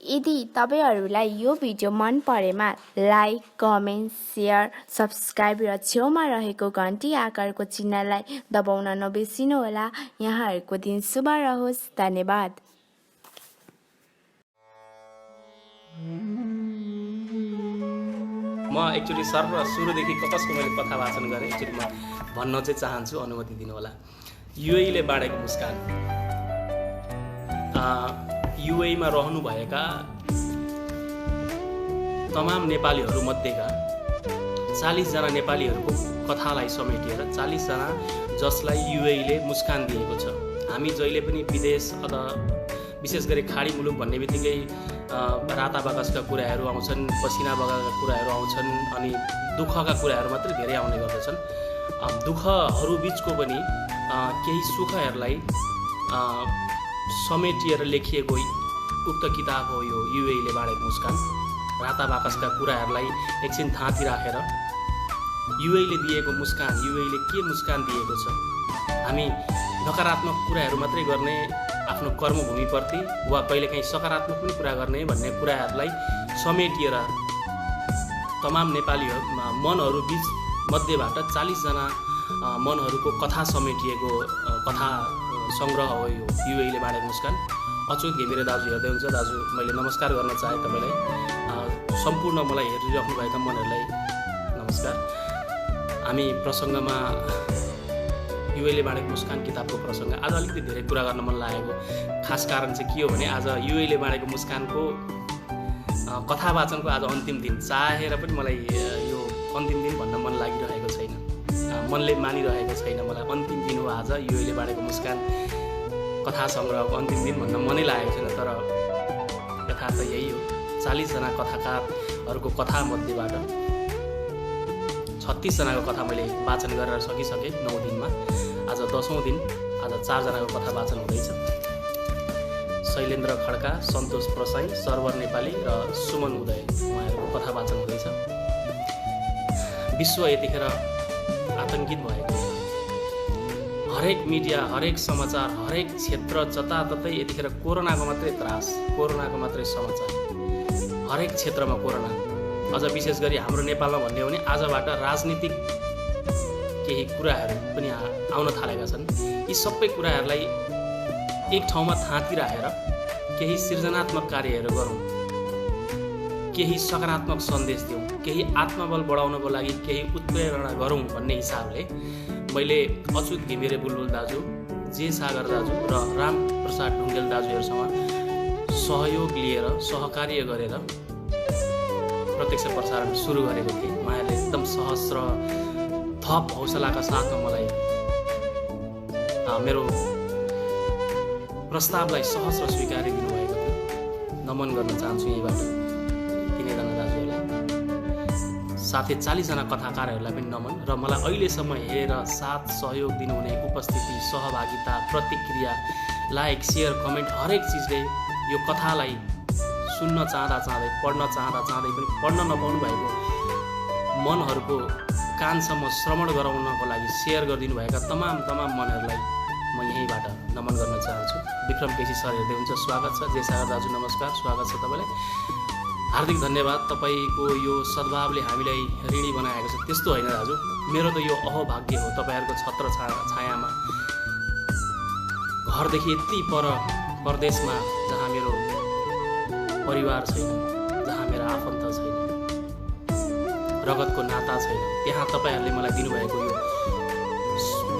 यदि तपाईहरुलाई यो भिडियो मन परेमा लाइक, कमेन्ट, शेयर, सब्स्क्राइब र छेउमा रहेको घण्टी आकारको चिन्हलाई दबाउन नबिर्सिनुहोला। यहाँहरुको दिन शुभ रहोस्। धन्यवाद। म एक्चुअली सुरुदेखि कसको मैले कथा वाचन गरेँ एक्चुअली म भन्न चाहिँ चाहन्छु, अनुमति दिनुहोला। युएईले बाँडेको मुस्कान। युएईमा रहनुभएका तमाम नेपालीहरू मध्येका 40 जना नेपालीहरूको कथालाई समेटिएर 40 जना जसलाई युएईले मुस्कान दिएको छ। हामी जहिले पनि विदेश अथवा विशेष गरी खाडी मुलुक भन्ने बित्तिकै राता बाकसका कुराहरू आउँछन्, पसिना बगाएका कुराहरू आउँछन्, अनि दुःखका कुराहरू मात्रै धेरै आउने गर्दछन्। दुःखहरू बिचको पनि केही सुखहरूलाई समेटिएर लेखिएको उक्त किताब हो यो युएईले बाँडेको मुस्कान। राता बाकसका कुराहरूलाई एकछिन थाँती राखेर युएईले दिएको मुस्कान, युएईले के मुस्कान दिएको छ, हामी नकारात्मक कुराहरू मात्रै गर्ने आफ्नो कर्मभूमिप्रति वा कहिलेकाहीँ सकारात्मक पनि कुरा गर्ने भन्ने कुराहरूलाई समेटिएर तमाम नेपालीहरू मनहरू बीच मध्येबाट 40 जना मनहरूको कथा समेटिएको कथा सङ्ग्रह हो यो युएईले बाँडेको मुस्कान। अच्युत घिमिरे दाजु हेर्दै हुन्छ, दाजु मैले नमस्कार गर्न चाहे तपाईँलाई। सम्पूर्ण मलाई हेरिराख्नुभएका मनहरूलाई नमस्कार। हामी प्रसङ्गमा युएईले बाँडेको मुस्कान किताबको प्रसङ्ग आज अलिकति धेरै कुरा गर्न मन लागेको खास कारण चाहिँ के हो भने आज युएईले बाँडेको मुस्कानको कथा वाचनको आज अन्तिम दिन। चाहेर पनि मलाई यो अन्तिम दिन भन्न मन लागिरहेको छैन, मनले मानिरहेको छैन। मलाई अन्तिम दिन हो आज युएईले बाँडेको मुस्कान कथा सङ्ग्रहको अन्तिम दिन भन्न मनै लागेको छैन। तर यथार्थ यही हो, 40 जना कथाकारहरूको कथा मध्येबाट 36 जनाको कथा मैले वाचन गरेर सकिसकेँ 9 दिनमा। आज 10औं दिन, आज 4 जनाको कथा वाचन हुँदैछ। शैलेन्द्र खड्का, सन्तोष प्रसाई, सर्वर नेपाली र सुमन उदय उहाँहरूको कथा वाचन हुँदैछ। विश्व यतिखेर आतंकित भएको छ। हरेक मिडिया, हरेक समाचार, हरेक क्षेत्र जताततै यतिखेर कोरोनाको मात्रै त्रास, कोरोनाको मात्रै समाचार। हरेक क्षेत्रमा कोरोना। अझ विशेष गरी हाम्रो नेपालमा भन्ने हो भने आजबाट राजनीतिक केही कुराहरू पनि आउन थालेका छन्। यी सबै कुराहरूलाई एक ठाउँमा थाँती राखेर केही सृजनात्मक कार्यहरू गरौँ, केही सकारात्मक सन्देश दिउँ, केही आत्मबल बढाउनको लागि केही उत्प्रेरणा गरौँ भन्ने हिसाबले मैले अच्युत घिमिरे बुलबुल दाजु, जे सागर दाजु र रामप्रसाद ढुङ्गेल दाजुहरूसँग सहयोग लिएर, सहकार्य गरेर प्रत्यक्ष प्रसारण सुरु गरेको थिएँ। उहाँहरूले एकदम सहज र थप हौसलाका साथमा मलाई मेरो प्रस्तावलाई सहज र स्वीकार दिनुभएको थियो। नमन गर्न चाहन्छु यहीबाट तिनैजना दाजुहरूलाई, साथै 40 जना कथाकारहरूलाई पनि नमन। र मलाई अहिलेसम्म हेरेर साथ सहयोग दिनुहुने, उपस्थिति, सहभागिता, प्रतिक्रिया, लाइक, सेयर, कमेन्ट हरेक चिजले यो कथालाई सुन्न चाहँदै, पढ्न चाहँदै पनि पढ्न नपाउनु भएको मनहरूको कानसम्म श्रवण गराउनको लागि सेयर गरिदिनुभएका तमाम मनहरूलाई म यहीँबाट नमन गर्न चाहन्छु। विक्रम केसी सर हेर्दै हुन्छ, स्वागत छ। जे सागर दाजु नमस्कार, स्वागत छ तपाईँलाई। हार्दिक धन्यवाद। तपाईँको यो सद्भावले हामीलाई ऋणी बनाएको छ। त्यस्तो होइन दाजु, मेरो त यो अहोभाग्य हो तपाईँहरूको छत्र छायामा घरदेखि यति परदेशमा जहाँ मेरो परिवार छैन, जहाँ मेरो आफन्त छैन, रगतको नाता छैन, त्यहाँ तपाईँहरूले मलाई दिनुभएको यो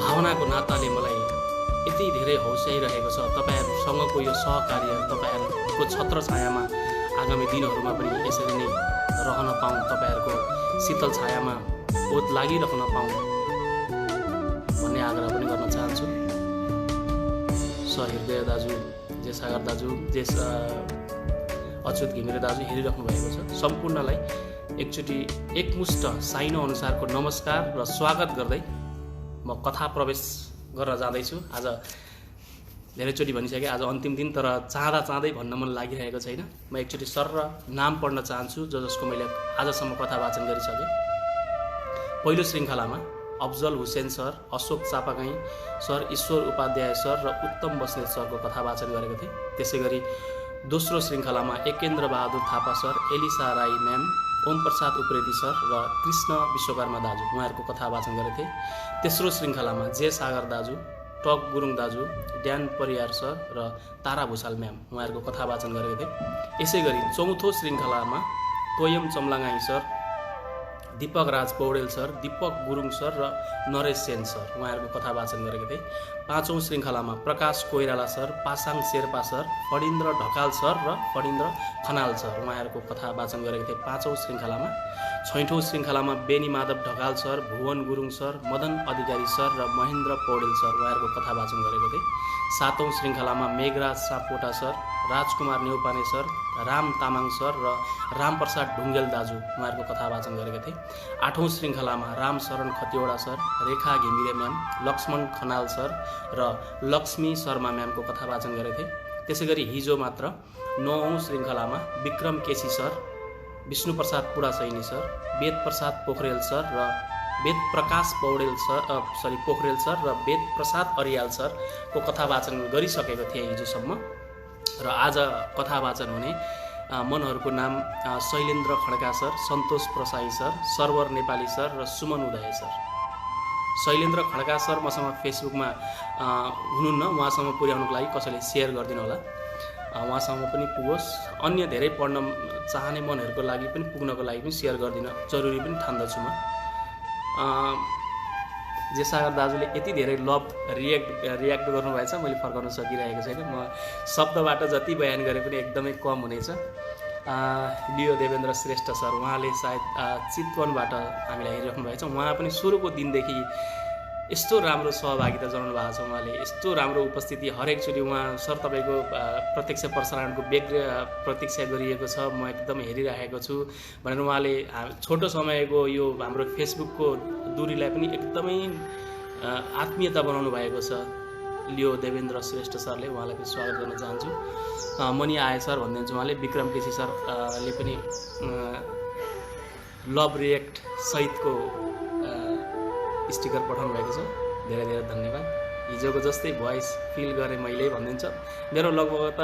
भावनाको नाताले मलाई यति धेरै हौसाइरहेको छ। तपाईँहरूसँगको यो सहकार्य, तपाईँहरूको छत्र छायामा आगामी दिनहरूमा पनि यसरी नै रहन पाऊँ, तपाईँहरूको शीतल छायामा ओत लागिरहन पाऊँ भन्ने आग्रह पनि गर्न चाहन्छु। सहृदय दाजु, जे सागर दाजु, जे अच्युत घिमिरे दाजु हेरिराख्नु भएको छ, सम्पूर्णलाई एकचोटि एकमुष्ट साइनो अनुसारको नमस्कार र स्वागत गर्दै म कथा प्रवेश गर्न जाँदैछु। आज धेरैचोटि भनिसकेँ, आज अन्तिम दिन, तर चाहँदै भन्न मन लागिरहेको छैन। म एकचोटि सर र नाम पढ्न चाहन्छु जसको मैले आजसम्म कथा वाचन गरिसकेँ। पहिलो श्रृङ्खलामा अफजल हुसेन सर, अशोक चापागाई सर, ईश्वर उपाध्याय सर र उत्तम बस्नेत सरको कथा वाचन गरेको थिएँ। त्यसै गरी दोस्रो श्रृङ्खलामा Ekendra Bahadur Thapa sir, Elisa Rai ma'am, Om Prasad Upreti sir र कृष्ण विश्वकर्मा दाजु उहाँहरूको कथा वाचन गरेथे। तेस्रो श्रृङ्खलामा जे सागर दाजु, टक गुरुङ दाजु, ड्यान परियार सर र तारा भुषाल म्याम उहाँहरूको कथा वाचन गरेका थिए। यसै गरी चौथो श्रृङ्खलामा तोयम चम्लाङाई सर, दीपक राज पौडेल सर, दीपक गुरुङ सर र नरेश सेन सर उहाँहरूको कथा वाचन गरेका थिए। पाँचौँ श्रृङ्खलामा Prakash Koirala sir, Pasang Sherpa sir, Phanindra Dhakal sir र फणिन्द्र खनाल सर उहाँहरूको कथा वाचन गरेका थिए पाँचौँ श्रृङ्खलामा। छैठौँ श्रृङ्खलामा बेनी माधव ढकाल सर, भुवन गुरुङ सर, मदन अधिकारी सर र महेन्द्र पौडेल सर उहाँहरूको कथा वाचन गरेका थिए। सातौँ श्रृङ्खलामा मेघराज सापकोटा सर, राजकुमार नेउपाने सर, राम तामाङ सर र रामप्रसाद ढुङ्गेल दाजु उहाँहरूको कथा वाचन गरेका थिए। आठौँ श्रृङ्खलामा रामशरण खतिवडा सर, रेखा घिमिरे म्याम, लक्ष्मण खनाल सर र लक्ष्मी शर्मा म्यामको कथा वाचन गरेका थिए। त्यसै गरी हिजो मात्र 9औँ श्रृङ्खलामा विक्रम केसी सर, विष्णुप्रसाद पुडासैनी सर, वेद प्रसाद पोखरेल सर र वेद प्रकाश पोखरेल सर र वेद प्रसाद अरियाल सरको कथा वाचन गरिसकेको थिएँ हिजोसम्म। र आज कथा वाचन हुने मनहरूको नाम शैलेन्द्र खड्का सर, सन्तोष प्रसाई सर, सर्वर नेपाली सर र सुमन उदय सर। शैलेन्द्र खड्का सर मसँग फेसबुकमा हुनुहुन्न, उहाँसम्म पुर्याउनुको लागि कसैले सेयर गरिदिनु होला, उहाँसम्म पनि पुगोस्। अन्य धेरै पढ्न चाहने मनहरूको लागि पनि पुग्नको लागि पनि सेयर गरिदिन जरुरी पनि ठान्दछु म। जेसागर दाजुले यति धेरै लभ रियाक्ट गर्नुभएछ, मैले फर्काउन सकिरहेको छैन। म शब्दबाट जति बयान गरे पनि एकदमै कम हुनेछ। लियो देवेन्द्र श्रेष्ठ सर, उहाँले सायद चितवनबाट हामीलाई हेरिराख्नु भएको छ। उहाँ पनि सुरुको दिनदेखि यस्तो राम्रो सहभागिता जनाउनु भएको छ, उहाँले यस्तो राम्रो उपस्थिति हरेकचोटि। उहाँ सर तपाईँको प्रत्यक्ष प्रसारणको प्रतीक्षा गरिएको छ, म एकदम हेरिरहेको छु भनेर उहाँले छोटो समयको यो हाम्रो फेसबुकको दूरीलाई पनि एकदमै आत्मीयता बनाउनु भएको छ लियो देवेन्द्र श्रेष्ठ सरले। उहाँलाई पनि स्वागत गर्न चाहन्छु। मनी आए सर भनिदिन्छु उहाँले। विक्रम केसी सरले पनि लभ रिएक्ट सहितको स्टिकर पठाउनु भएको छ, धेरै धेरै धन्यवाद। हिजोको जस्तै भोइस फिल गरेँ मैले भनिदिन्छ। मेरो लगभग त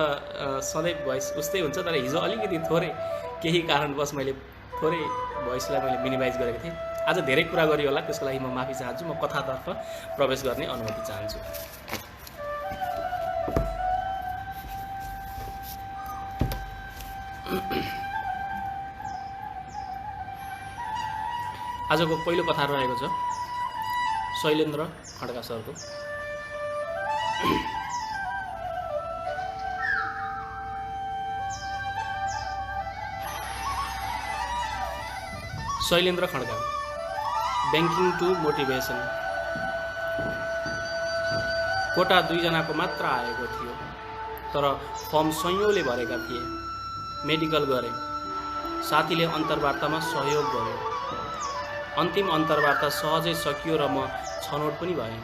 सधैँ भोइस उस्तै हुन्छ, तर हिजो अलिकति थोरै केही कारणवश मैले थोरै भोइसलाई मैले मिनिमाइज गरेको थिएँ। आज धेरै कुरा गरियो होला, त्यसको लागि म माफी चाहन्छु। म कथातर्फ प्रवेश गर्ने अनुमति चाहन्छु। आजको पहिलो कथा रहेको छ शैलेन्द्र खड्का सरको। Shailendra Khadka, banking to motivation. Quota 2 जनाको मात्र आएको थियो, तर फर्म सयौँले भरेका थिए। मेडिकल गरे, साथीले अन्तर्वार्तामा सहयोग गर्यो। अन्तिम अन्तर्वार्ता सहजै सकियो र म छनौट पनि भएँ।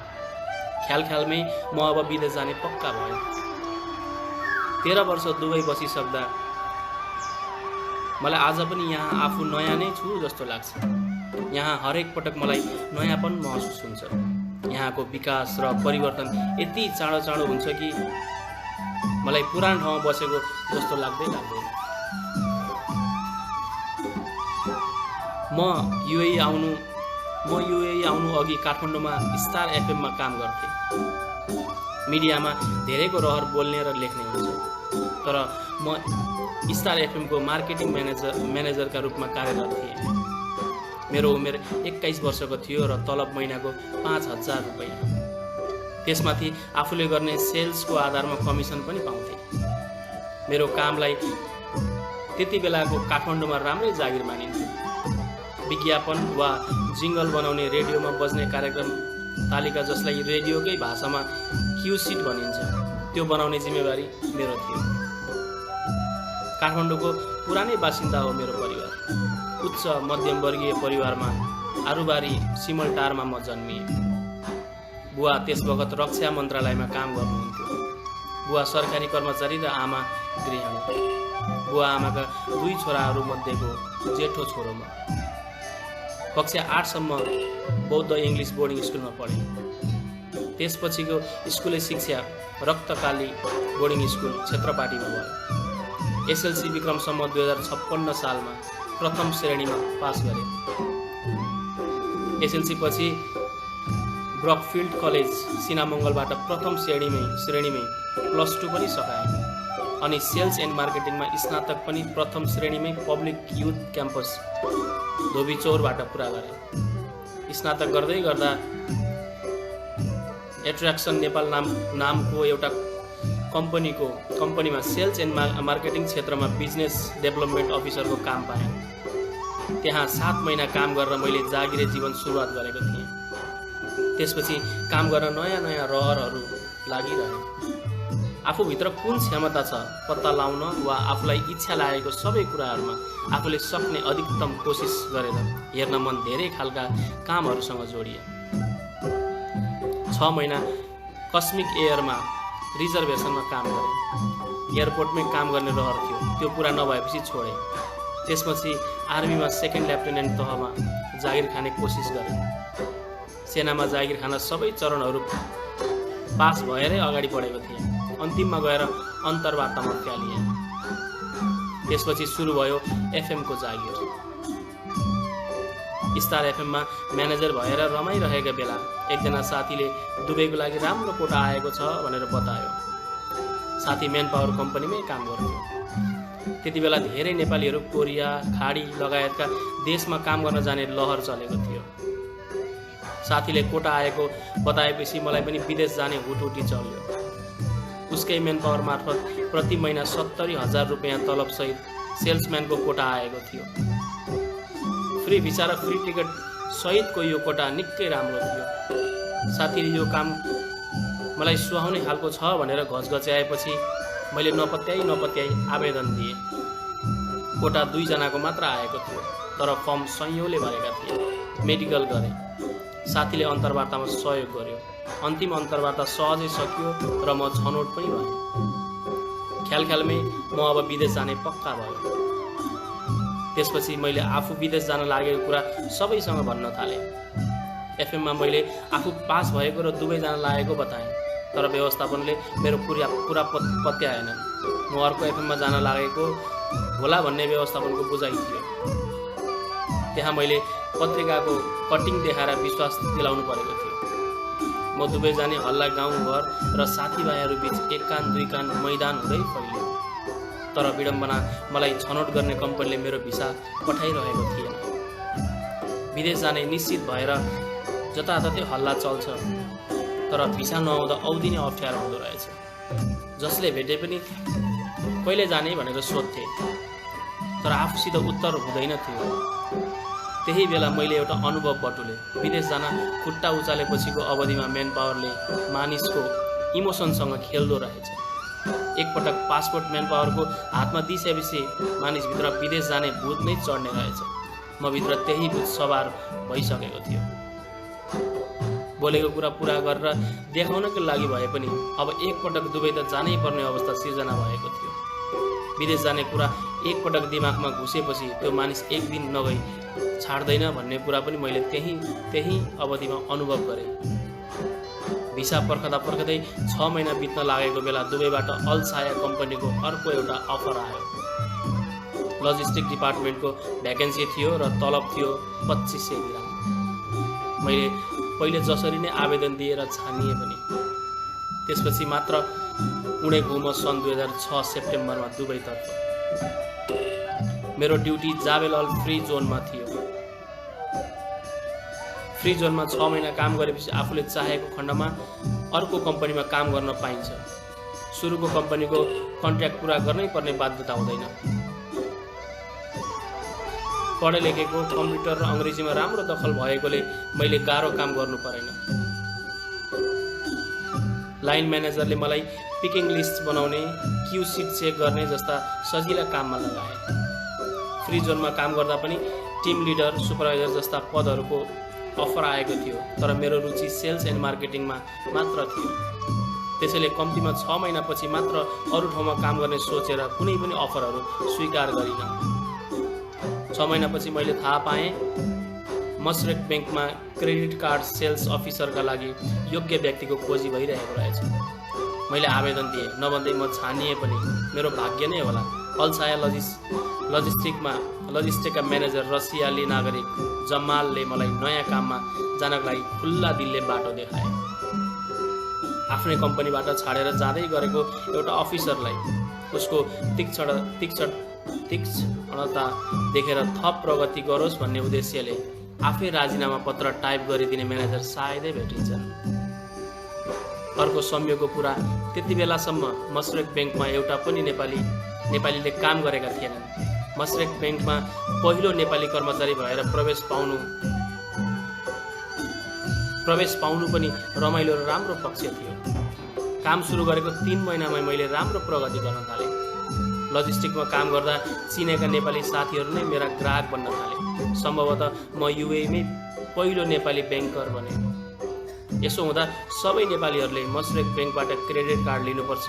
ख्यालमै म अब विदेश जाने पक्का भएँ। 13 वर्ष दुबई बसिसक्दा मलाई आज पनि यहाँ आफू नयाँ नै छु जस्तो लाग्छ। यहाँ हरेक पटक मलाई नयाँपन महसुस हुन्छ। यहाँको विकास र परिवर्तन यति चाँडो हुन्छ कि मलाई पुरानो ठाउँमा बसेको जस्तो लाग्दैन। म युएई आउनु अघि काठमाडौँमा स्टार एफएममा काम गर्थेँ। मिडियामा धेरैको रहर बोल्ने र लेख्ने हुन्छ, तर म स्टार एफएमको मार्केटिङ म्यानेजरका रूपमा कार्यरत थिएँ। मेरो उमेर 21 वर्षको थियो र तलब महिनाको 5,000 रुपैयाँ। त्यसमाथि आफूले गर्ने सेल्सको आधारमा कमिसन पनि पाउँथेँ। मेरो कामलाई त्यति बेलाको काठमाडौँमा राम्रै जागिर मानिन्थ्यो। विज्ञापन वा जिङ्गल बनाउने रेडियोमा बज्ने कार्यक्रम तालिका, जसलाई रेडियोकै भाषामा क्यू सिट भनिन्छ, त्यो बनाउने जिम्मेवारी मेरो थियो। काठमाडौँको पुरानै बासिन्दा हो मेरो परिवार। उच्च मध्यमवर्गीय परिवारमा आरुबारी सिमलटारमा म जन्मिएँ। बुवा त्यस बखत रक्षा मन्त्रालयमा काम गर्नुहुन्थ्यो। बुवा सरकारी कर्मचारी र आमा गृहिणी। बुवा आमाका 2 छोराहरू मध्येको जेठो छोरो म। कक्षा 8 सम्म बौद्ध इङ्ग्लिस बोर्डिङ स्कुलमा पढेँ। त्यसपछिको स्कुले शिक्षा रक्तकाली बोर्डिङ स्कुल क्षेत्रपाटीमा भयो। एसएलसी विक्रम सम्वत 2056 सालमा प्रथम श्रेणीमा पास गरे। एसएलसी पछि ब्रकफिल्ड कलेज सिनामङ्गलबाट प्रथम श्रेणीमै +2 पनि सकाए अनि सेल्स एन्ड मार्केटिङमा स्नातक पनि प्रथम श्रेणीमै पब्लिक युथ क्याम्पस धोबीचौरबाट पुरा गरे। स्नातक गर्दै गर्दा एट्र्याक्सन नेपाल नामको एउटा कम्पनीमा सेल्स एन्ड मार्केटिङ क्षेत्रमा बिजनेस डेभलपमेन्ट अफिसरको काम पाएँ। त्यहाँ 7 महिना काम गरेर मैले जागिरे जीवन सुरुवात गरेको थिएँ। त्यसपछि काम गर्न नयाँ रहरहरू लागिरहे। आफूभित्र कुन क्षमता छ पत्ता लगाउन वा आफूलाई इच्छा लागेको सबै कुराहरूमा आफूले सक्ने अधिकतम कोसिस गरेर हेर्न मन धेरै खालका कामहरूसँग जोडिए। 6 महिना कस्मिक एयरमा रिजर्भेसनमा काम गरेँ। एयरपोर्टमै काम गर्ने रहर थियो, त्यो पुरा नभएपछि छोडेँ। त्यसपछि आर्मीमा सेकेन्ड लेफ्टेनेन्ट तहमा जागिर खाने कोसिस गरेँ। सेनामा जागिर खान सबै चरणहरू पास भएरै अगाडि बढेको थिएँ। अन्तिममा गएर अन्तर्वार्तामा फ्यालिएँ। त्यसपछि सुरु भयो एफएमको जागिर। स्टार एफएममा म्यानेजर भएर रमाइरहेका बेला एकजना साथीले दुबईको लागि राम्रो कोटा आएको छ भनेर बतायो। साथी म्यान पावर कम्पनीमै काम गर्थ्यो। त्यति बेला धेरै नेपालीहरू कोरिया, खाडी लगायतका देशमा काम गर्न जाने लहर चलेको थियो। साथीले कोटा आएको बताएपछि मलाई पनि विदेश जाने हुटहुटी चल्यो। उसकै म्यान पावर मार्फत प्रति महिना 70,000 रुपियाँ तलबसहित सेल्सम्यानको कोटा आएको थियो। फ्री भिसा र फ्री टिकट सहितको यो कोटा निकै राम्रो थियो। साथीले यो काम मलाई सुहाउने खालको छ भनेर घचघच्याएपछि मैले नपत्याई आवेदन दिएँ। कोटा 2 जनाको मात्र आएको थियो, तर फर्म संयोगले भरेका थिए। मेडिकल गरेँ। साथीले अन्तर्वार्तामा सहयोग गर्यो। अन्तिम अन्तर्वार्ता सहजै सकियो र म छनौट पनि भएँ। ख्यालमै म अब विदेश जाने पक्का भयो। त्यसपछि मैले आफू विदेश जान लागेको कुरा सबैसँग भन्न थालेँ। एफएममा मैले आफू पास भएको र दुबई जान लागेको बताएँ, तर व्यवस्थापनले मेरो पुरा पत्याएन। म अर्को एफएममा जान लागेको होला भन्ने व्यवस्थापनको बुझाइ थियो। त्यहाँ मैले पत्रिकाको कटिङ देखाएर विश्वास दिलाउनु परेको थियो। म दुबई जाने हल्ला गाउँघर र साथीभाइहरू बीच 1 कान 2 कान मैदान हुँदै फैल्यो। तर विडम्बना मलाई छनौट गर्ने कम्पनीले मेरो भिसा पठाइरहेको थिएन। विदेश जाने निश्चित भएर जताततै हल्ला चल्छ, तर भिसा नआउँदा औधी नै अप्ठ्यारो हुँदो रहेछ। जसले भेटे पनि कहिले जाने भनेर सोध्थे, तर आफूसित उत्तर हुँदैन थियो। त्यही बेला मैले एउटा अनुभव बटुले। विदेश जान खुट्टा उचालेपछिको अवधिमा म्यान पावरले मानिसको इमोसनसँग खेल्दो रहेछ। एकपटक पासपोर्ट म्यान पावरको हातमा दिइसकेपछि मानिसभित्र विदेश जाने भूत नै चढ्ने रहेछ। म भित्र त्यही भूत सवार भइसकेको थियो। बोलेको कुरा पुरा गरेर देखाउनको लागि भए पनि अब एकपटक दुबई त जानै पर्ने अवस्था सिर्जना भएको थियो। विदेश जाने कुरा एकपटक दिमागमा घुसेपछि त्यो मानिस एक दिन नगई छाड्दैन भन्ने कुरा पनि मैले त्यही अवधिमा अनुभव गरेँ। भिसा पर्खँदै 6 महिना बित्न लागेको बेला दुबईबाट अल्साया कम्पनीको अर्को एउटा अफर आयो। लजिस्टिक डिपार्टमेन्टको भ्याकेन्सी थियो र तलब थियो 2500 दिराम। मैले पहिले जसरी नै आवेदन दिएर छानिए पनि। त्यसपछि मात्र उडे घुम सन् 2006 सेप्टेम्बरमा दुबईतर्फ। मेरो ड्युटी जाबेल फ्री जोनमा थियो। फ्री जोनमा 6 महिना काम गरेपछि आफूले चाहेको खण्डमा अर्को कम्पनीमा काम गर्न पाइन्छ। सुरुको कम्पनीको कन्ट्र्याक्ट पुरा गर्नै पर्ने बाध्यता हुँदैन। पढे लेखेको कम्प्युटर र अङ्ग्रेजीमा राम्रो दखल भएकोले मैले गाह्रो काम गर्नु परेन। लाइन म्यानेजरले मलाई पिकिङ लिस्ट बनाउने, क्यू सिट चेक गर्ने जस्ता सजिला काममा लगाए। फ्री जोनमा काम गर्दा पनि टिम लिडर, सुपरभाइजर जस्ता पदहरूको अफर आएको थियो, तर मेरो रुचि सेल्स एन्ड मार्केटिङमा मात्र थियो। त्यसैले कम्तीमा 6 महिनापछि मात्र अरू ठाउँमा काम गर्ने सोचेर कुनै पनि अफरहरू स्वीकार गरिनँ। 6 महिनापछि मैले थाहा पाएँ मसरेक ब्याङ्कमा क्रेडिट कार्ड सेल्स अफिसरका लागि योग्य व्यक्तिको खोजी भइरहेको रहेछ। मैले आवेदन दिएँ, नभन्दै म छानिए पनि मेरो भाग्य नै होला। अल्साया लजिस्टिकका म्यानेजर रसियाली नागरिक जमालले मलाई नयाँ काममा जानका लागि खुल्ला दिलले बाटो देखाए। आफ्नै कम्पनीबाट छाडेर जाँदै गरेको एउटा अफिसरलाई उसको तीक्ष्णता देखेर थप प्रगति गरोस् भन्ने उद्देश्यले आफै राजीनामा पत्र टाइप गरिदिने म्यानेजर सायदै भेटिन्छन्। अर्को संयोगको कुरा, त्यति बेलासम्म मसरेक ब्याङ्कमा एउटा पनि नेपालीले काम गरेका थिएनन्। मसरेक ब्याङ्कमा पहिलो नेपाली कर्मचारी भएर प्रवेश पाउनु पनि रमाइलो र राम्रो पक्ष थियो। काम सुरु गरेको 3 महिनामै मैले राम्रो प्रगति गर्न थालेँ। लजिस्टिकमा काम गर्दा चिनेका नेपाली साथीहरू नै मेरा ग्राहक बन्न थाले। सम्भवतः म युएईमै पहिलो नेपाली ब्याङ्कर बने। यसो हुँदा सबै नेपालीहरूले मसरेक ब्याङ्कबाट क्रेडिट कार्ड लिनुपर्छ,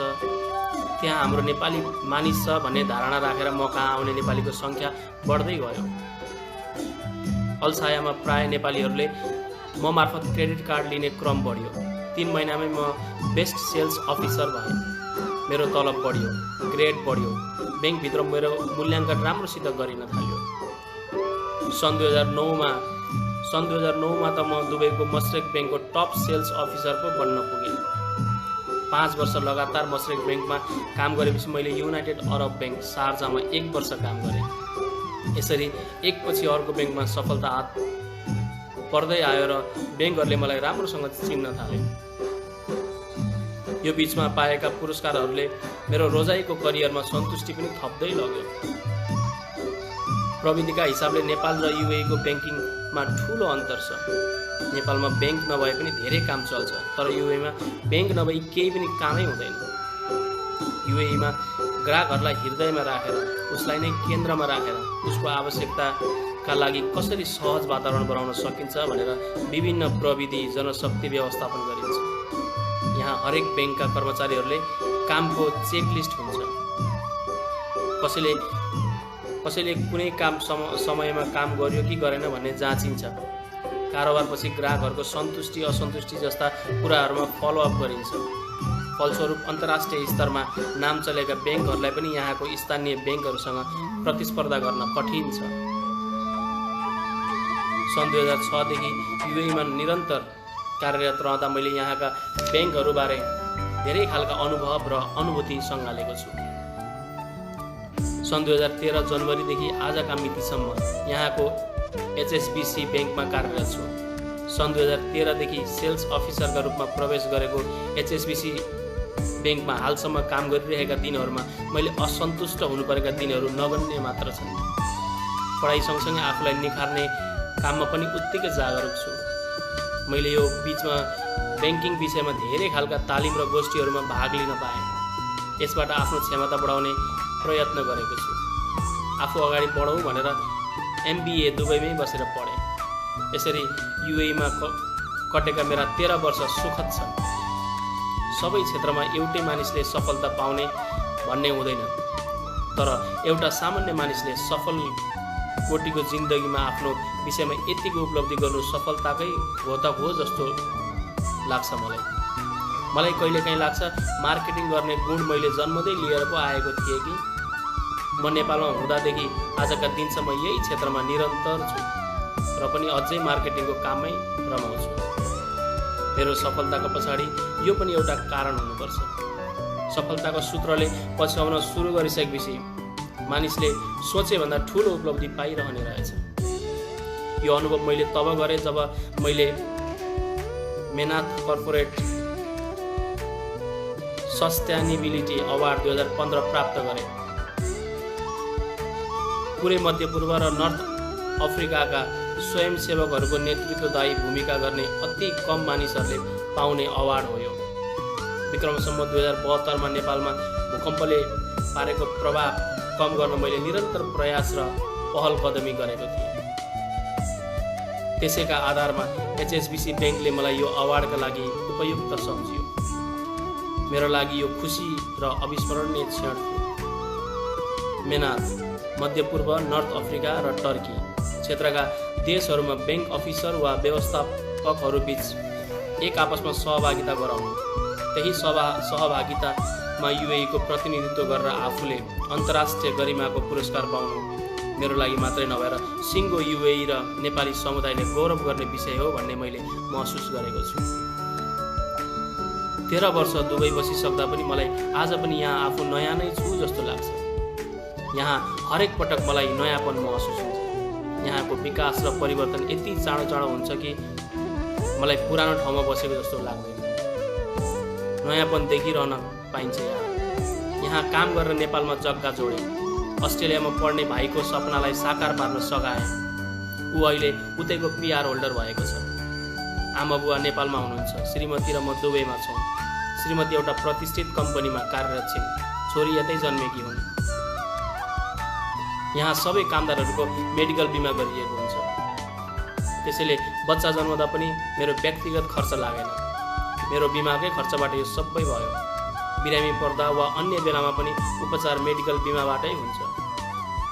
त्यहाँ हाम्रो नेपाली मानिस छ भन्ने धारणा राखेर म कहाँ आउने नेपालीको सङ्ख्या बढ्दै गयो। अल्सायामा प्राय नेपालीहरूले म मार्फत क्रेडिट कार्ड लिने क्रम बढ्यो। 3 महिनामै म बेस्ट सेल्स अफिसर भएँ। मेरो तलब बढ्यो, ग्रेड बढ्यो, ब्याङ्कभित्र मेरो मूल्याङ्कन राम्रोसित गरिन थाल्यो। सन् 2009मा त म दुबईको मसरेक ब्याङ्कको टप सेल्स अफिसर पो बन्न पुगेँ। 5 वर्ष लगातार मसरेक ब्याङ्कमा काम गरेपछि मैले युनाइटेड अरब ब्याङ्क शारजामा 1 वर्ष काम गरेँ। यसरी एकपछि अर्को ब्याङ्कमा सफलता हात पर्दै आयो र ब्याङ्कहरूले मलाई राम्रोसँग चिन्न थाले। यो बीचमा पाएका पुरस्कारहरूले मेरो रोजाइको करियरमा सन्तुष्टि पनि थप्दै लग्यो। प्रविधिका हिसाबले नेपाल र युएईको ब्याङ्किङमा ठुलो अन्तर छ। नेपालमा ब्याङ्क नभए पनि धेरै काम चल्छ, तर युएईमा ब्याङ्क नभई केही पनि कामै हुँदैन। युएईमा ग्राहकहरूलाई हृदयमा राखेर, उसलाई नै केन्द्रमा राखेर उसको आवश्यकताका लागि कसरी सहज वातावरण बनाउन सकिन्छ भनेर विभिन्न प्रविधि जनशक्ति व्यवस्थापन गरिन्छ। यहाँ हरेक ब्याङ्कका कर्मचारीहरूले कामको चेकलिस्ट हुन्छ। कसैले कुनै काम समयमा काम गर्यो कि गरेन भन्ने जाँचिन्छ। कारोबारपछि ग्राहकहरूको सन्तुष्टि असन्तुष्टि जस्ता कुराहरूमा फलोअप गरिन्छ। फलस्वरूप अन्तर्राष्ट्रिय स्तरमा नाम चलेका ब्याङ्कहरूलाई पनि यहाँको स्थानीय ब्याङ्कहरूसँग प्रतिस्पर्धा गर्न कठिन छ। सन् 2006 देखि युएईमा निरन्तर कार्यरत रहँदा मैले यहाँका ब्याङ्कहरूबारे धेरै खालका अनुभव र अनुभूति सँगालेको छु। सन् 2013 जनवरीदेखि आजका मितिसम्म यहाँको एचएसबीसी ब्याङ्कमा कार्यरत छु। सन् 2013 देखि सेल्स अफिसरका रूपमा प्रवेश गरेको एचएसबीसी ब्याङ्कमा हालसम्म काम गरिरहेका दिनहरूमा मैले असन्तुष्ट हुनुपरेका दिनहरू नगन्य मात्र छन्। पढाइ सँगसँगै आफूलाई निखार्ने काममा पनि उत्तिकै जागरुक छु। मैले यो बीचमा ब्याङ्किङ विषयमा धेरै खालका तालिम र गोष्ठीहरूमा भाग लिन पाएँ। यसबाट आफ्नो क्षमता बढाउने प्रयत्न गरेको छु। आफू अगाडि बढौँ भनेर MBA दुबईमै बसेर पढेँ। यसरी युएईमा कटेका मेरा 13 वर्ष सुखद छन्। सबै क्षेत्रमा एउटै मानिसले सफलता पाउने भन्ने हुँदैन, तर एउटा सामान्य मानिसले सफल कोटीको जिन्दगीमा आफ्नो विषयमा यतिको उपलब्धि गर्नु सफलताकै हो त हो जस्तो लाग्छ मलाई कहिलेकाहीँ लाग्छ मार्केटिङ गर्ने गुण मैले जन्मदै लिएर पो आएको थिएँ कि। म नेपालमा हुँदादेखि आजका दिनसम्म यही क्षेत्रमा निरन्तर छु र पनि अझै मार्केटिङको काममै रमाउँछु। मेरो सफलताको पछाडि यो पनि एउटा कारण हुनुपर्छ। सफलताको सूत्रले पछ्याउन सुरु गरिसकेपछि मानिसले सोचेभन्दा ठुलो उपलब्धि पाइरहने रहेछ। यो अनुभव मैले तब गरेँ जब मैले मेनाथ कर्पोरेट सस्टेनेबिलिटी अवार्ड 2015 प्राप्त गरेँ। पुरै मध्यपूर्व र नर्थ अफ्रिकाका स्वयंसेवकहरूको नेतृत्वदायी भूमिका गर्ने अति कम मानिसहरूले पाउने अवार्ड हो यो। विक्रम सम्वत 2072 मा नेपालमा भूकम्पले पारेको प्रभाव कम गर्न मैले निरन्तर प्रयास र पहल कदमी गरेको थिएँ। त्यसैका आधारमा एचएसबीसी ब्याङ्कले मलाई यो अवार्डका लागि उपयुक्त सम्झियो। मेरो लागि यो खुसी र अविस्मरणीय क्षण थियो। मेनाथ मध्यपूर्व, नर्थ अफ्रिका र टर्की क्षेत्रका देशहरूमा ब्याङ्क अफिसर वा व्यवस्थापकहरू बीच एक आपसमा सहभागिता गराउनु, त्यही सहभागिता मा युएईको प्रतिनिधित्व गरेर आफूले अन्तर्राष्ट्रिय गरिमाको पुरस्कार पाउनु मेरो लागि मात्रै नभएर सिङ्गो युएई र नेपाली समुदायले गौरव गर्ने विषय हो भन्ने मैले महसुस गरेको छु। 13 वर्ष दुबई बसिसक्दा पनि मलाई आज पनि यहाँ आफू नयाँ नै छु जस्तो लाग्छ। यहाँ हरेक पटक मलाई नयाँपन महसुस हुन्छ। यहाँको विकास र परिवर्तन यति चाँडो चाँडो हुन्छ कि मलाई पुरानो ठाउँमा बसेको जस्तो लाग्दैन। नयाँपन देखिरहन पाइन्छ। यहाँ काम गरेर नेपालमा जग्गा जोडे, अस्ट्रेलियामा पढ्ने भाइको सपनालाई साकार पार्न सघाए। ऊ अहिले उतैको पिआर होल्डर भएको छ। आमा बुवा नेपालमा हुनुहुन्छ, श्रीमती र म दुबईमा छौँ। श्रीमती एउटा प्रतिष्ठित कम्पनीमा कार्यरत छिन्, छोरी यतै जन्मेकी हुन्। यहाँ सबै कामदारहरूको मेडिकल बिमा गरिएको हुन्छ। त्यसैले बच्चा जन्मदा पनि मेरो व्यक्तिगत खर्च लागेन। मेरो बिमाकै खर्चबाट यो सबै भयो। बिरामी पर्दा वा अन्य बेलामा पनि उपचार मेडिकल बिमाबाटै हुन्छ।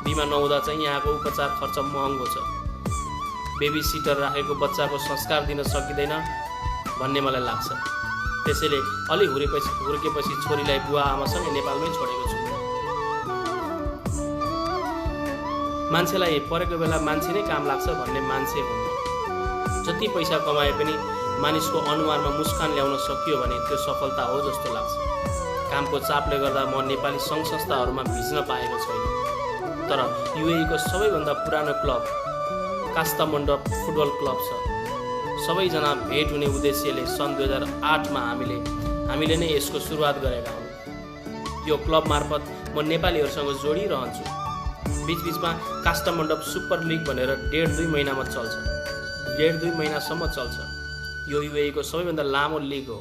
बिमा नहुँदा चाहिँ यहाँको उपचार खर्च महँगो छ। बेबी सिटर राखेको बच्चाको संस्कार दिन सकिँदैन भन्ने मलाई लाग्छ। त्यसैले अलि हुर्केपछि छोरीलाई बुवा आमासँगै नेपालमै छोडेको छु। मान्छेलाई परेको बेला मान्छे नै काम लाग्छ भन्ने मान्छे हो। जति पैसा कमाए पनि मानिसको अनुहारमा मुस्कान ल्याउन सकियो भने त्यो सफलता हो जस्तो लाग्छ। कामको चापले गर्दा म नेपाली सङ्घ संस्थाहरूमा भिज्न पाएको छैन। तर युएईको सबैभन्दा पुरानो क्लब कास्तामण्डप फुटबल क्लब छ। सबैजना भेट हुने उद्देश्यले सन् 2008मा हामीले नै यसको सुरुवात गरेका हौँ। यो क्लब मार्फत म नेपालीहरूसँग जोडिरहन्छु। बीचबीचमा कास्तामण्डप सुपर लिग भनेर 1.5-2 महिनामा चल्छ। 1.5-2 महिनासम्म चल्छ। यो युएईको सबैभन्दा लामो लिग हो।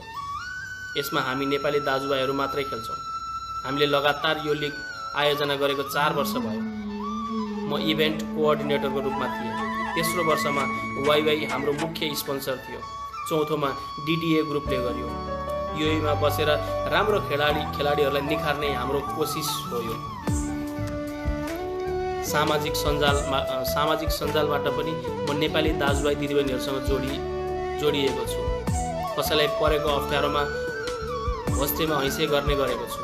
यसमा हामी नेपाली दाजुभाइहरू मात्रै खेल्छौँ। हामीले लगातार यो लिग आयोजना गरेको 4 वर्ष भयो। म इभेन्ट कोअर्डिनेटरको रूपमा थिएँ। तेस्रो वर्षमा वाइवाई हाम्रो मुख्य स्पोन्सर थियो। चौथोमा डिडिए ग्रुपले गर्यो। युएईमा बसेर राम्रो खेलाडीहरूलाई निखार्ने हाम्रो कोसिस हो यो। सामाजिक सञ्जालबाट पनि म नेपाली दाजुभाइ दिदीबहिनीहरूसँग जोडिएको छु। कसैलाई परेको अप्ठ्यारोमा होस्टेमा हैसे गर्ने गरेको छु।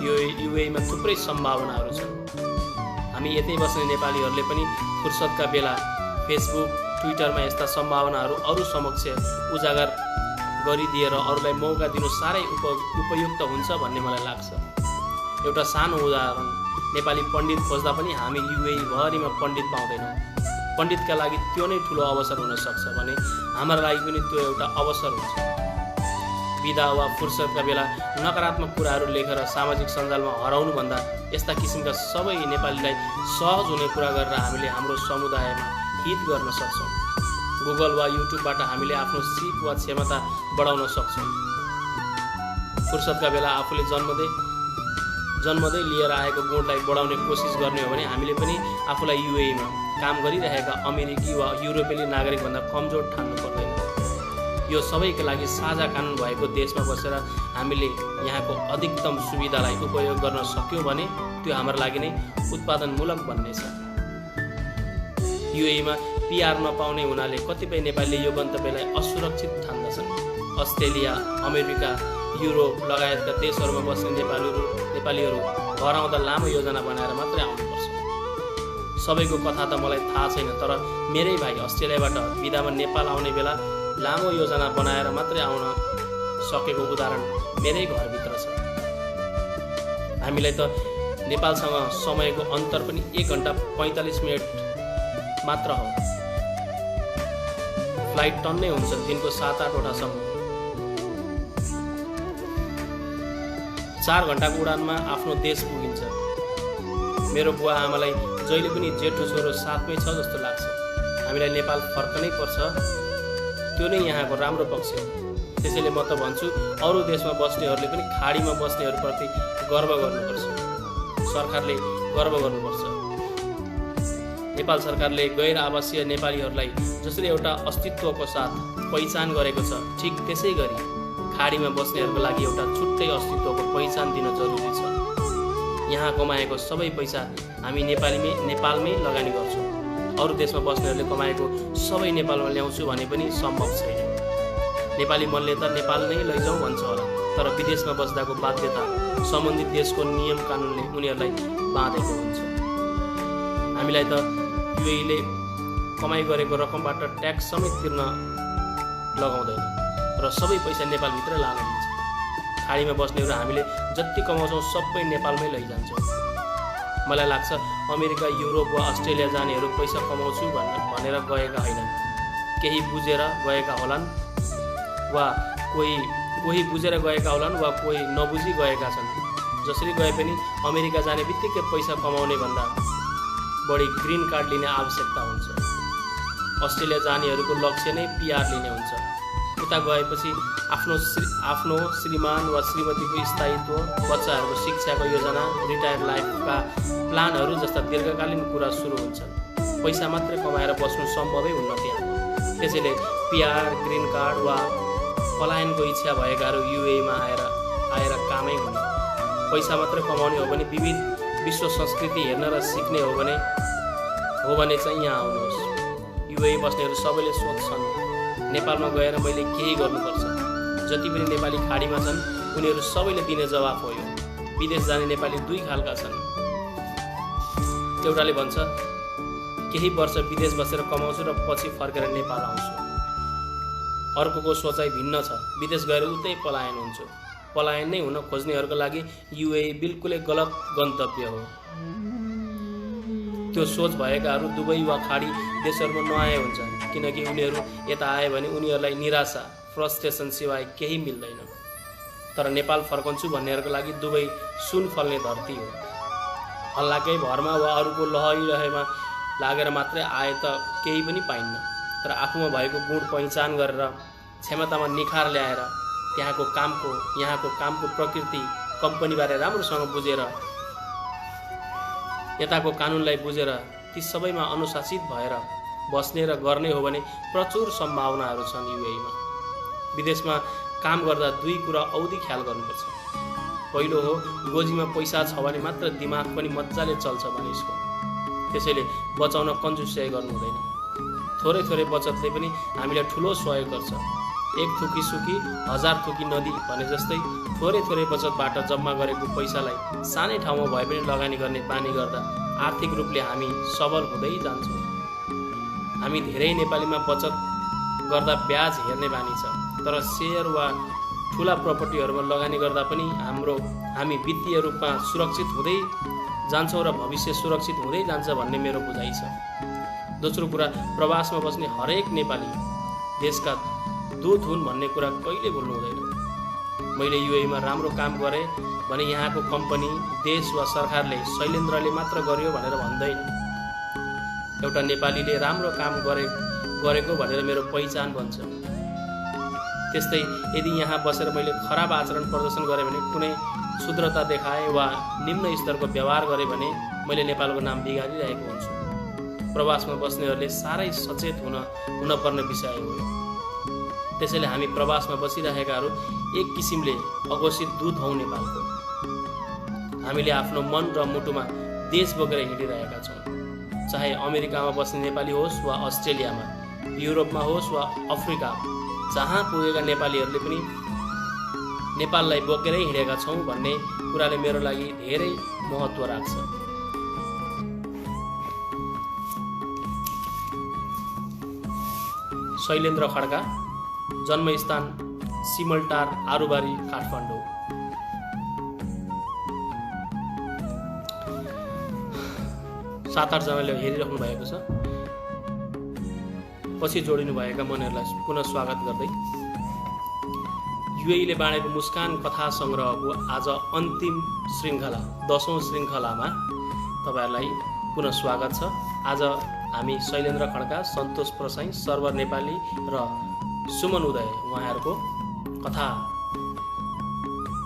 युएईमा थुप्रै सम्भावनाहरू छन्। हामी यतै बस्ने नेपालीहरूले पनि फुर्सदका बेला फेसबुक ट्विटरमा यस्ता सम्भावनाहरू अरू समक्ष उजागर गरिदिएर अरूलाई मौका दिनु साह्रै उपयुक्त हुन्छ भन्ने मलाई लाग्छ। एउटा सानो उदाहरण, नेपाली पण्डित खोज्दा पनि हामी युएई भरिमा पण्डित पाउँदैनौँ। पण्डितका लागि त्यो नै ठुलो अवसर हुन सक्छ भने हाम्रो लागि पनि त्यो एउटा अवसर हुन्छ। बिदा वा फुर्सदका बेला नकारात्मक कुराहरू लेखेर सामाजिक सञ्जालमा हराउनुभन्दा यस्ता किसिमका सबै नेपालीलाई सहज हुने कुरा गरेर हामीले हाम्रो समुदायमा हित गर्न सक्छौँ। गुगल वा युट्युबबाट हामीले आफ्नो सिप वा क्षमता बढाउन सक्छौँ। फुर्सदका बेला आफूले जन्मदै लिएर आएको गुणलाई बढाउने कोसिस गर्ने हो भने हामीले पनि आफूलाई युएईमा काम गरिरहेका अमेरिकी वा युरोपेली नागरिकभन्दा कमजोर ठान्नु पर्दैन। यो सबैका लागि साझा कानुन भएको देशमा बसेर हामीले यहाँको अधिकतम सुविधालाई उपयोग गर्न सक्यौँ भने त्यो हाम्रो लागि नै उत्पादनमूलक बन्नेछ। युएईमा पिआर नपाउने हुनाले कतिपय नेपालीले यो गन्तव्यलाई असुरक्षित ठान्दछन्। अस्ट्रेलिया, अमेरिका, युरोप लगायतका देशहरूमा बस्ने नेपालीहरू घर आउँदा लामो योजना बनाएर मात्रै आउनुपर्छ। सबैको कथा त मलाई थाहा छैन, तर मेरै भाइ अस्ट्रेलियाबाट बिदामा नेपाल आउने बेला लामो योजना बनाएर मात्रै आउन सकेको उदाहरण मेरै घरभित्र छ। हामीलाई त नेपालसँग समयको अन्तर पनि 1 घण्टा 45 मिनट मात्र हो। फ्लाइट टन्नै हुन्छ, दिनको 7-8 वटासम्म। 4 घण्टाको उडानमा आफ्नो देश पुगिन्छ। मेरो बुवा आमालाई जहिले पनि जेठो छोरो साथमै छ जस्तो लाग्छ। हामीलाई नेपाल फर्कनै पर्छ, त्यो नै यहाँको राम्रो पक्ष हो। त्यसैले म त भन्छु अरू देशमा बस्नेहरूले पनि खाडीमा बस्नेहरूप्रति गर्व गर्नुपर्छ। सरकारले गर्व गर्नुपर्छ। नेपाल सरकारले गैर आवासीय नेपालीहरूलाई जसरी एउटा अस्तित्वको साथ पहिचान गरेको छ, ठिक त्यसै गरी खाडीमा बस्नेहरूको लागि एउटा छुट्टै अस्तित्वको पहिचान दिन जरुरी छ। यहाँ कमाएको सबै पैसा हामी नेपालमै लगानी गर्छौँ। अरू देशमा बस्नेहरूले कमाएको सबै नेपालमा ल्याउँछु भने पनि सम्भव छैन। नेपाली मनले त नेपाल नै लैजाउँ भन्छ होला। तर विदेशमा बस्दाको बाध्यता सम्बन्धित देशको नियम कानुनले उनीहरूलाई बाँधेको हुन्छ। हामीलाई त युएईले कमाइ गरेको रकमबाट ट्याक्स समेत तिर्न लगाउँदैन र सबै पैसा नेपालभित्र लान दिन्छ। खाडीमा बस्नेहरू हामीले जति कमाउँछौँ सबै नेपालमै लैजान्छौँ। मलाई लाग्छ अमेरिका, युरोप वा अस्ट्रेलिया जानेहरू पैसा कमाउँछु भनेर गएका होइनन्। केही बुझेर गएका होलान् वा कोही बुझेर गएका होलान् वा कोही नबुझी गएका छन्। जसरी गए पनि अमेरिका जाने बित्तिकै पैसा कमाउने भन्दा बढी ग्रिन कार्ड लिने आवश्यकता हुन्छ। अस्ट्रेलिया जानेहरूको लक्ष्य नै पिआर लिने हुन्छ। उता गएपछि आफ्नो श्रीमान वा श्रीमतीको स्थायित्व, बच्चाहरूको शिक्षाको योजना, रिटायर लाइफका प्लानहरू जस्ता दीर्घकालीन कुरा सुरु हुन्छन्। पैसा मात्रै कमाएर बस्नु सम्भवै हुन्न त्यहाँ। त्यसैले पिआर, ग्रिन कार्ड वा पलायनको इच्छा भएकाहरू युएईमा आएर कामै हुने। पैसा मात्रै कमाउने हो भने विविध विश्व संस्कृति हेर्न र सिक्ने हो भने चाहिँ यहाँ आउनुहोस्। युएई बस्नेहरू सबैले सोध्छन् नेपालमा गएर मैले केही गर्नुपर्छ। जति पनि नेपाली खाडीमा छन् उनीहरू सबैले दिने जवाफ हो यो। विदेश जाने नेपाली दुई खालका छन्। एउटाले भन्छ केही वर्ष विदेश बसेर कमाउँछु र पछि फर्केर नेपाल आउँछु। अर्कोको सोचाइ भिन्न छ, विदेश गएर उतै पलायन हुन्छु। पलायन नै हुन खोज्नेहरूको लागि युएई बिल्कुलै गलत गन्तव्य हो। त्यो सोच भएकाहरू दुबई वा खाडी देशहरूमा नआए हुन्छ, किनकि उनीहरू यता आए भने उनीहरूलाई निराशा, फ्रस्ट्रेसन सिवाय केही मिल्दैन। तर नेपाल फर्कन्छु भन्नेहरूको लागि दुबई सुन फल्ने धरती हो। हल्लाकै भरमा वा अरूको लहैमा लागेर मात्रै आए त केही पनि पाइन्न। तर आफूमा भएको गुण पहिचान गरेर, क्षमतामा निखार ल्याएर, यहाँको कामको प्रकृति, कम्पनीबारे राम्रोसँग बुझेर, यताको कानुनलाई बुझेर ती सबैमा अनुशासित भएर बस्ने र गर्ने हो भने प्रचुर सम्भावनाहरू छन् युएईमा। विदेशमा काम गर्दा दुई कुरा औधी ख्याल गर्नुपर्छ। पहिलो हो गोजीमा पैसा छ भने मात्र दिमाग पनि मजाले चल्छ मानिसको। त्यसैले बचाउन कन्जुसियाइ गर्नु हुँदैन। थोरै बचतले पनि हामीलाई ठुलो सहयोग गर्छ। एक थुकी सुकी 1000 थुकी नदी भने जस्तै थोरै बचतबाट जम्मा गरेको पैसालाई सानै ठाउँमा भए पनि लगानी गर्ने बानी गर्दा आर्थिक रूपले हामी सबल हुँदै जान्छौँ। हामी धेरै नेपालीमा बचत गर्दा ब्याज हेर्ने बानी छ, तर सेयर वा ठुला प्रपर्टीहरूमा लगानी गर्दा पनि हामी वित्तीय रूपमा सुरक्षित हुँदै जान्छौँ र भविष्य सुरक्षित हुँदै जान्छ भन्ने मेरो बुझाइ छ। दोस्रो कुरा, प्रवासमा बस्ने हरेक नेपाली देशका दूत हुन् भन्ने कुरा कहिले भुल्नु हुँदैन। मैले युएईमा राम्रो काम गरेँ भने यहाँको कम्पनी, देश वा सरकारले शैलेन्द्रले मात्र गर्यो भनेर भन्दैन। एउटा नेपालीले राम्रो काम गरेको भनेर मेरो पहिचान बन्छ। त्यस्तै यदि यहाँ बसेर मैले खराब आचरण प्रदर्शन गरेँ भने, कुनै क्षुद्रता देखाएँ वा निम्न स्तरको व्यवहार गरेँ भने मैले नेपालको नाम बिगारिरहेको हुन्छु। प्रवासमा बस्नेहरूले साह्रै सचेत हुनपर्ने विषय हो। त्यसैले हामी प्रवासमा बसिरहेकाहरू एक किसिमले अघोषित दूत हौँ नेपालको। हामीले आफ्नो मन र मुटुमा देश बोकेर हिँडिरहेका छौँ। चाहे अमेरिकामा बस्ने नेपाली होस् वा अस्ट्रेलियामा, युरोपमा होस् वा अफ्रिका, जहाँ पुगेका नेपालीहरूले पनि नेपाललाई बोकेरै हिँडेका छौँ भन्ने कुराले मेरो लागि धेरै महत्त्व राख्छ। शैलेन्द्र खड्का, जन्मस्थान सिमलटार, आरुबारी, काठमाडौँ। सात आठ जनाले हेरिराख्नु भएको छ। पछि जोडिनु भएका मनहरूलाई पुनः स्वागत गर्दै युएईले बाँडेको मुस्कान कथा सङ्ग्रहको आज अन्तिम श्रृङ्खला, 10औं श्रृङ्खलामा तपाईँहरूलाई पुनः स्वागत छ। आज हामी शैलेन्द्र खड्का, सन्तोष प्रसाई, सर्वर नेपाली र सुमन उदय उहाँहरूको कथा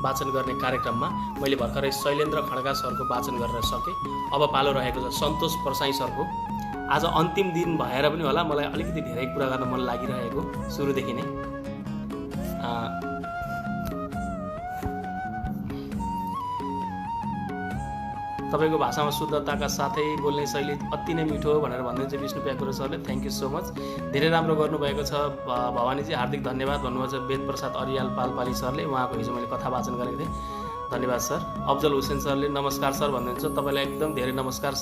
वाचन गर्ने कार्यक्रममा मैले भर्खरै शैलेन्द्र खड्का सरको वाचन गरेर सकेँ। अब पालो रहेको छ सन्तोष प्रसाई सरको। आज अन्तिम दिन भएर पनि होला मलाई अलिकति धेरै कुरा गर्न मन लागिरहेको सुरुदेखि नै। तपाईँको भाषामा शुद्धताका साथै बोल्ने शैली अति नै मिठो भनेर भन्नुहुन्छ विष्णु प्याकुरा सरले। Thank you so much. धेरै राम्रो गर्नुभएको छ भवानीजी, हार्दिक धन्यवाद भन्नुभएको छ वेद प्रसाद अरियाल पालपाली सरले। उहाँको हिजो मैले कथा वाचन गरेको थिएँ, धन्यवाद सर। अफजल हुसेन सरले नमस्कार सर भन्नुहुन्छ। तपाईँलाई एकदम धेरै नमस्कार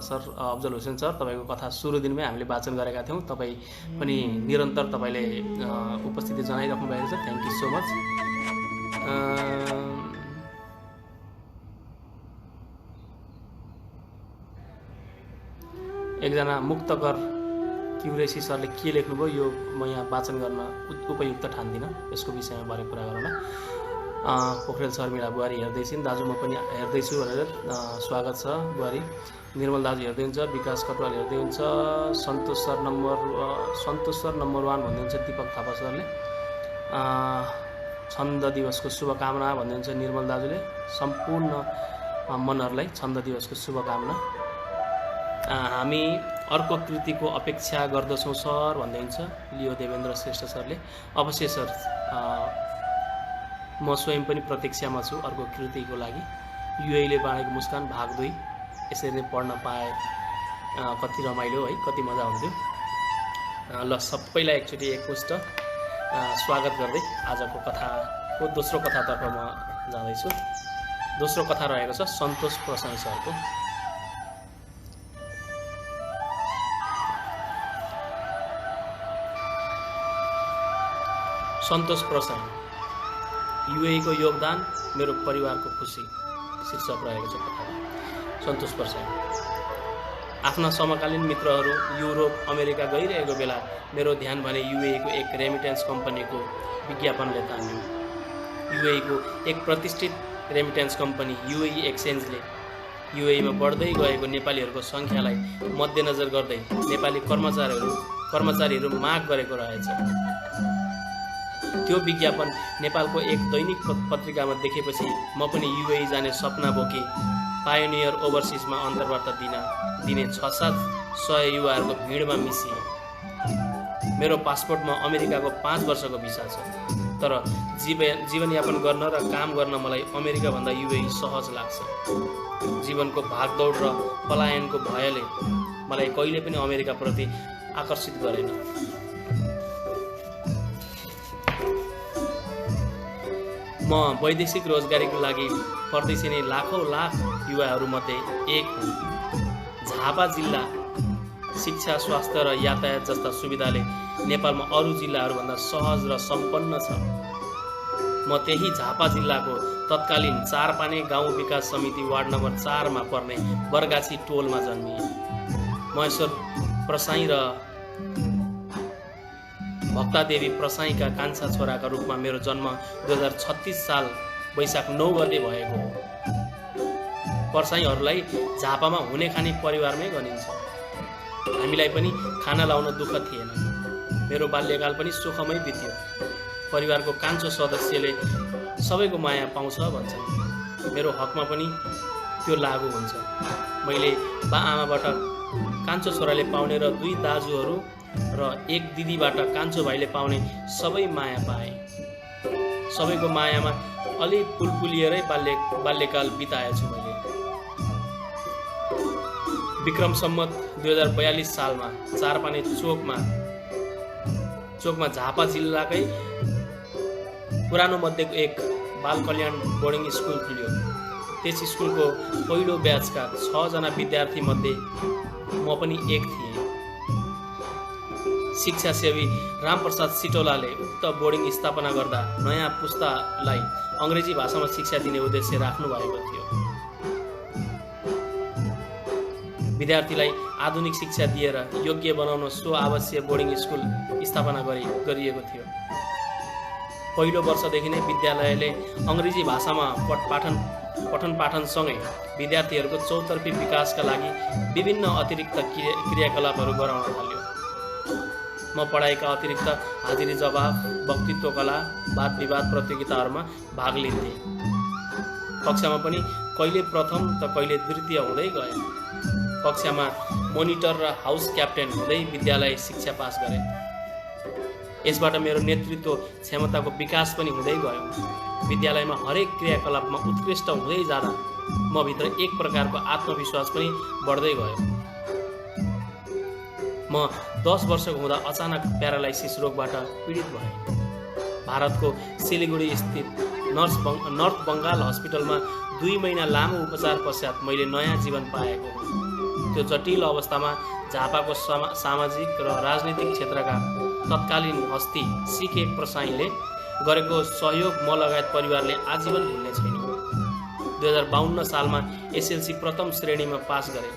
सर अफजल हुसेन सर। तपाईँको कथा सुरु दिनमै हामीले वाचन गरेका थियौँ, तपाईँ पनि निरन्तर तपाईँले उपस्थिति जनाइराख्नु भएको छ, थ्याङ्क यू सो मच। एकजना मुक्तकर क्युरेसी सरले के लेख्नुभयो यो म यहाँ वाचन गर्न उपयुक्त ठान्दिनँ, यसको विषयमा बारे कुरा गरौँ। पोखरेल शर्मिला बुहारी हेर्दैछिन्, दाजु म पनि हेर्दैछु भनेर स्वागत छ बुहारी। निर्मल दाजु हेर्दै हुन्छ, विकास कटवाल हेर्दै हुन्छ, सन्तोष सर नम्बर 1 भन्नुहुन्छ दिपक थापा सरले। छन्द दिवसको शुभकामना भन्नुहुन्छ निर्मल दाजुले। सम्पूर्ण मनहरूलाई छन्द दिवसको शुभकामना। हामी अर्को कृतिको अपेक्षा गर्दछौँ सर भन्दै हुन्छ लियो देवेन्द्र श्रेष्ठ सरले। अवश्य सर, म स्वयं पनि प्रतीक्षामा छु अर्को कृतिको लागि। युएले बाँडेको मुस्कान भाग 2 यसरी नै पढ्न पाए कति रमाइलो है, कति मजा हुन्थ्यो। ल सबैलाई एकचोटि एकमुष्ट स्वागत गर्दै आजको कथाको दोस्रो कथातर्फ म जाँदैछु। दोस्रो कथा रहेको छ सन्तोष प्रसाई सरको। सन्तोष प्रसाई, युएको योगदान मेरो परिवारको खुसी शीर्षक रहेको छ कथाको। सन्तोष प्रसाई, आफ्ना समकालीन मित्रहरू युरोप अमेरिका गइरहेको बेला मेरो ध्यान भने युएको एक रेमिटेन्स कम्पनीको विज्ञापनले तान्यो। युएको एक प्रतिष्ठित रेमिटेन्स कम्पनी युएई एक्सचेन्जले युएईमा बढ्दै गएको नेपालीहरूको सङ्ख्यालाई मध्यनजर गर्दै नेपाली कर्मचारीहरू माग गरेको रहेछ। त्यो विज्ञापन नेपालको एक दैनिक पत्रिकामा देखेपछि म पनि युएई जाने सपना बोकी पायोनियर ओभरसिजमा अन्तर्वार्ता दिने 600-700 युवाहरूको भिडमा मिसिए। मेरो पासपोर्टमा अमेरिकाको 5 वर्षको भिसा छ, तर जीवनयापन गर्न र काम गर्न मलाई अमेरिकाभन्दा युएई सहज लाग्छ। जीवनको भागदौड र पलायनको भयले मलाई कहिले पनि अमेरिकाप्रति आकर्षित गरेन। म वैदेशिक रोजगारीको लागि परदेशी नै लाख युवाहरूमध्ये एक हुँ। झापा जिल्ला शिक्षा, स्वास्थ्य र यातायात जस्ता सुविधाले नेपालमा अरू जिल्लाहरूभन्दा सहज र सम्पन्न छ। म त्यही झापा जिल्लाको तत्कालीन चारपाने गाउँ विकास समिति वार्ड नम्बर 4 मा पर्ने बरगाछी टोलमा जन्मिएँ। महेश्वर प्रसाई र भक्तादेवी प्रसाईका कान्छा छोराका रूपमा मेरो जन्म 2036 साल वैशाख 9 गते भएको हो। प्रसाईहरूलाई झापामा हुने खाने परिवारमै गनिन्छ। हामीलाई पनि खाना लाउन दुःख थिएन। मेरो बाल्यकाल पनि सुखमै बित्यो। परिवारको कान्छो सदस्यले सबैको माया पाउँछ भन्छन्। मेरो हकमा पनि त्यो लागू हुन्छ। मैले बा-आमाबाट कान्छो छोराले पाउने र 2 दाजुहरू र 1 दिदीबाट कान्छो भाइले पाउने सबै माया पाएँ। सबैको मायामा अलि पुलपुलिएरै बाल्यकाल बिताएछु मैले। विक्रम सम्मत 2042 सालमा चारपाने चोकमा झापा जिल्लाकै पुरानो मध्येको एक बाल कल्याण बोर्डिङ स्कुल खुल्यो। त्यस स्कुलको पहिलो ब्याचका 6 जना विद्यार्थी मध्ये म पनि एक थिएँ। शिक्षासेवी रामप्रसाद सिटौलाले उक्त बोर्डिङ स्थापना गर्दा नयाँ पुस्तालाई अङ्ग्रेजी भाषामा शिक्षा दिने उद्देश्य राख्नु भएको थियो। विद्यार्थीलाई आधुनिक शिक्षा दिएर योग्य बनाउन सो आवश्यक बोर्डिङ स्कुल स्थापना गरिएको थियो। पहिलो वर्षदेखि नै विद्यालयले अङ्ग्रेजी भाषामा पठन पाठनसँगै विद्यार्थीहरूको चौतर्फी विकासका लागि विभिन्न अतिरिक्त क्रियाकलापहरू गराउन थाल्यो। म पढाइका अतिरिक्त हाजिरी जवाफ, वक्तृत्व कला, वाद विवाद प्रतियोगिताहरूमा भाग लिन्थेँ। कक्षामा पनि कहिले प्रथम त कहिले द्वितीय हुँदै गएँ। कक्षामा मोनिटर र हाउस क्याप्टेन हुँदै विद्यालय शिक्षा पास गरेँ। यसबाट मेरो नेतृत्व क्षमताको विकास पनि हुँदै गयो। विद्यालयमा हरेक क्रियाकलापमा उत्कृष्ट हुँदै जाँदा म भित्र एक प्रकारको आत्मविश्वास पनि बढ्दै गयो। म 10 वर्षको हुँदा अचानक प्यारालाइसिस रोगबाट पीडित भएँ। भारतको सिलिगुडी स्थित नर्थ बङ्गाल हस्पिटलमा 2 महिना लामो उपचार पश्चात मैले नयाँ जीवन पाएको हुँ। त्यो जटिल अवस्थामा झापाको सामाजिक र राजनीतिक क्षेत्रका तत्कालीन हस्ती सीके प्रसाईले गरेको सहयोग म लगायत परिवारले आजीवन भुल्ने छैन। 2052 सालमा एसएलसी प्रथम श्रेणीमा पास गरेँ।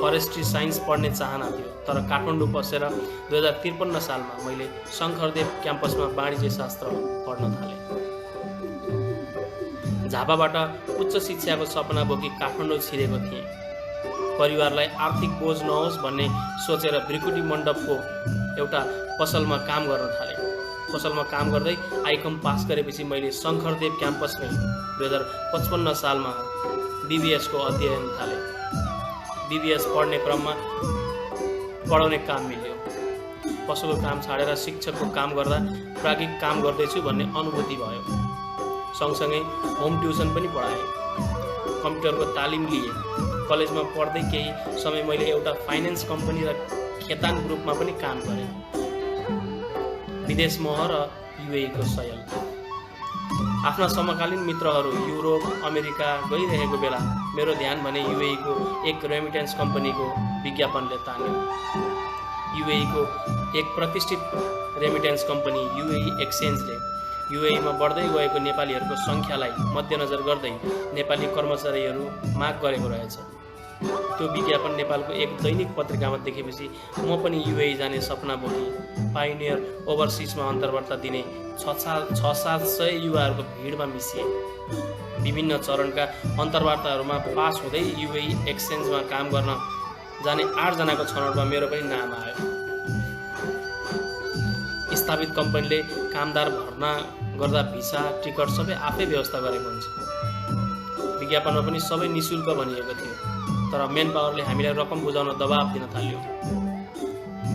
फरेस्ट्री साइन्स पढ्ने चाहना थियो, तर काठमाडौँ बसेर 2053 सालमा मैले शङ्करदेव क्याम्पसमा वाणिज्य शास्त्र पढ्न थालेँ। झापाबाट उच्च शिक्षाको सपना बोकी काठमाडौँ छिरेको थिएँ। परिवारलाई आर्थिक बोझ नहोस् भन्ने सोचेर भ्रिकुटी मण्डपको एउटा पसलमा काम गर्न थालेँ। पसलमा काम गर्दै आइकम पास गरेपछि मैले शङ्करदेव क्याम्पसमै 2055 सालमा बीबीएसको अध्ययन थालेँ। बीबीएस पढ्ने क्रममा पढाउने काम मिल्यो। पसलको काम छाडेर शिक्षकको काम गर्दा प्राज्ञिक काम गर्दैछु भन्ने अनुभूति भयो। सँगसँगै होम ट्युसन पनि पढाएँ। कम्प्युटरको तालिम लिएँ। कलेजमा पढ्दै केही समय मैले एउटा फाइनेन्स कम्पनी र खेतान ग्रुपमा पनि काम गरेँ। विदेश मोह र युएईको सयल। आफ्ना समकालीन मित्रहरू युरोप अमेरिका गइरहेको बेला मेरो ध्यान भने युएईको एक रेमिटेन्स कम्पनीको विज्ञापनले तान्यो। युएईको एक प्रतिष्ठित रेमिटेन्स कम्पनी युएई एक्सचेन्जले युएईमा बढ्दै गएको नेपालीहरूको सङ्ख्यालाई मध्यनजर गर्दै नेपाली कर्मचारीहरू माग गरेको रहेछ। त्यो विज्ञापन नेपालको एक दैनिक पत्रिकामा देखेपछि म पनि युएई जाने सपना बोकी पाइनियर ओभरसिजमा अन्तर्वार्ता दिने 600-700 युवाहरूको भिडमा मिसिए। विभिन्न चरणका अन्तर्वार्ताहरूमा पास हुँदै युएई एक्सचेन्जमा काम गर्न जाने 8 जनाको छनौटमा मेरो पनि नाम आयो। स्थापित कम्पनीले कामदार भर्ना गर्दा भिसा टिकट सबै आफै व्यवस्था गरेको हुन्छ। विज्ञापनमा पनि सबै निःशुल्क भनिएको थियो, तर मेन पावरले हामीलाई रकम बुझाउन दबाब दिन थाल्यो।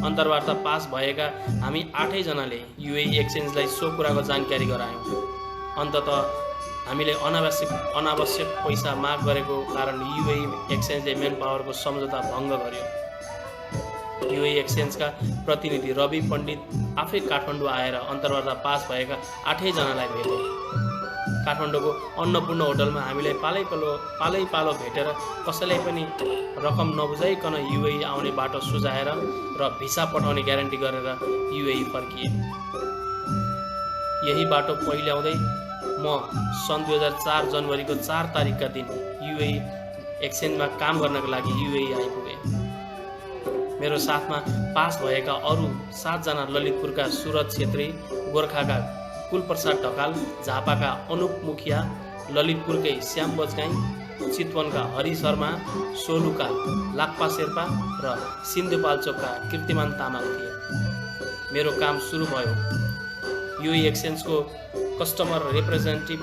अन्तर्वार्ता पास भएका हामी 8 जनाले युएई एक्सचेन्जलाई सो कुराको जानकारी गरायौँ। अन्ततः हामीले अनावश्यक पैसा माग गरेको कारण युएई एक्सचेन्जले मेन पावरको सम्झौता भङ्ग गर्यो। युएई एक्सचेन्जका प्रतिनिधि रवि पण्डित आफै काठमाडौँ आएर अन्तर्वार्ता पास भएका 8 जनालाई भेटे। काठमाडौँको अन्नपूर्ण होटलमा हामीलाई पालै पालो भेटेर कसैलाई पनि रकम नबुझाइकन युएई आउने बाटो सुझाएर र भिसा पठाउने ग्यारेन्टी गरेर युएई फर्किए। यही बाटो पहिल्याउँदै म सन् 2004 जनवरीको 4 तारिकका दिन युएई एक्सचेन्जमा काम गर्नका लागि युएई आइपुगेँ। मेरो साथमा पास भएका अरू 7 जना ललितपुरका सुरज छेत्री, गोर्खाका कुलप्रसाद ढकाल, झापाका अनुप मुखिया, ललितपुरकै श्याम बजगाई, चितवनका हरि शर्मा, सोलुका लाक्पा शेर्पा र सिन्धुपाल्चोकका कीर्तिमान तामाङ थिए। मेरो काम सुरु भयो युएई एक्सचेन्जको कस्टमर रिप्रेजेन्टेटिभ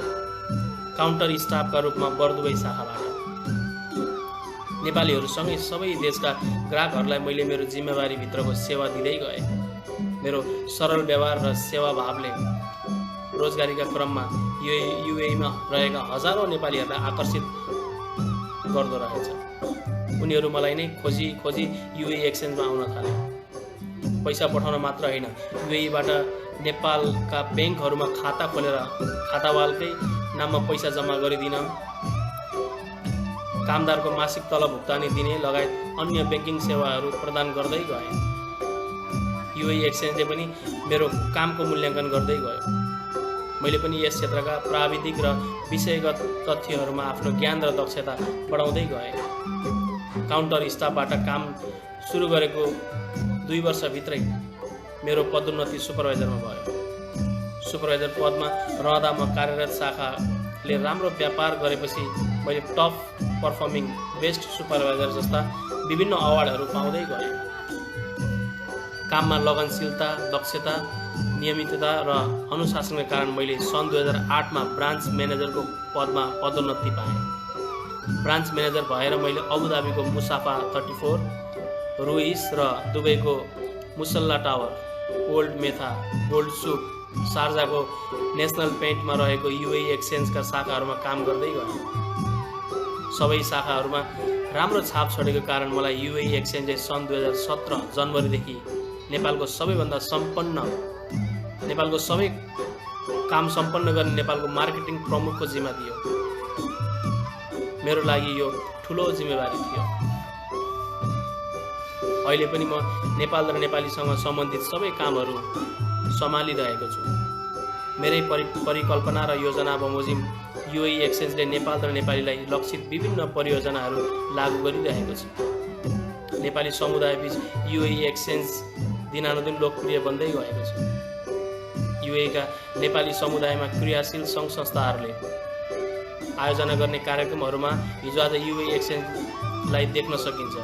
काउन्टर स्टाफका रूपमा बर्दुवै शाखाबाट। नेपालीहरूसँगै सबै देशका ग्राहकहरूलाई मैले मेरो जिम्मेवारीभित्रको सेवा दिँदै गएँ। मेरो सरल व्यवहार र सेवाभावले रोजगारीका क्रममा युएईमा रहेका हजारौँ नेपालीहरूलाई आकर्षित गर्दो रहेछ। उनीहरू मलाई नै खोजी युएई एक्सचेन्जमा आउन थाले। पैसा पठाउन मात्र होइन, युएईबाट नेपालका ब्याङ्कहरूमा खाता खोलेर खातावालकै नाममा पैसा जम्मा गरिदिन, कामदारको मासिक तलब भुक्तानी दिने लगायत अन्य ब्याङ्किङ सेवाहरू प्रदान गर्दै गए। युएई एक्सचेन्जले पनि मेरो कामको मूल्याङ्कन गर्दै गयो। मैले पनि यस क्षेत्रका प्राविधिक र विषयगत तथ्यहरूमा आफ्नो ज्ञान र दक्षता बढाउँदै गएँ। काउन्टर स्टाफबाट काम सुरु गरेको 2 वर्षभित्रै मेरो पदोन्नति सुपरभाइजरमा भयो। सुपरभाइजर पदमा रहँदा म कार्यरत शाखाले राम्रो व्यापार गरेपछि मैले टप पर्फर्मिङ बेस्ट सुपरभाइजर जस्ता विभिन्न अवार्डहरू पाउँदै गएँ। काममा लगनशीलता, दक्षता, नियमितता र अनुशासनका कारण मैले सन् 2008मा ब्रान्च म्यानेजरको पदमा पदोन्नति पाएँ। ब्रान्च म्यानेजर भएर मैले अबुधाबीको मुसाफा 34, रुइस र दुबईको मुसल्ला टावर, ओल्ड मेथा, गोल्ड सुक, शारजाको नेसनल पेन्टमा रहेको युएई एक्सचेन्जका शाखाहरूमा काम गर्दै गएँ। सबै शाखाहरूमा राम्रो छाप छोडेको कारण मलाई युएई एक्सचेन्जले सन् 2017 जनवरीदेखि नेपालको सबै काम सम्पन्न गर्ने नेपालको मार्केटिङ प्रमुखको जिम्मा दियो। मेरो लागि यो ठुलो जिम्मेवारी थियो। अहिले पनि म नेपाल र नेपालीसँग सम्बन्धित सबै कामहरू सम्हालिरहेको छु। मेरै परिकल्पना र योजना बमोजिम युएई एक्सचेन्जले नेपाल र नेपालीलाई लक्षित विभिन्न परियोजनाहरू लागू गरिरहेको छ। नेपाली समुदायबीच युएई एक्सचेन्ज दिनानुदिन लोकप्रिय बन्दै गएको छ। युएईका नेपाली समुदायमा क्रियाशील सङ्घ संस्थाहरूले आयोजना गर्ने कार्यक्रमहरूमा हिजोआज युएई एक्सचेन्जलाई देख्न सकिन्छ।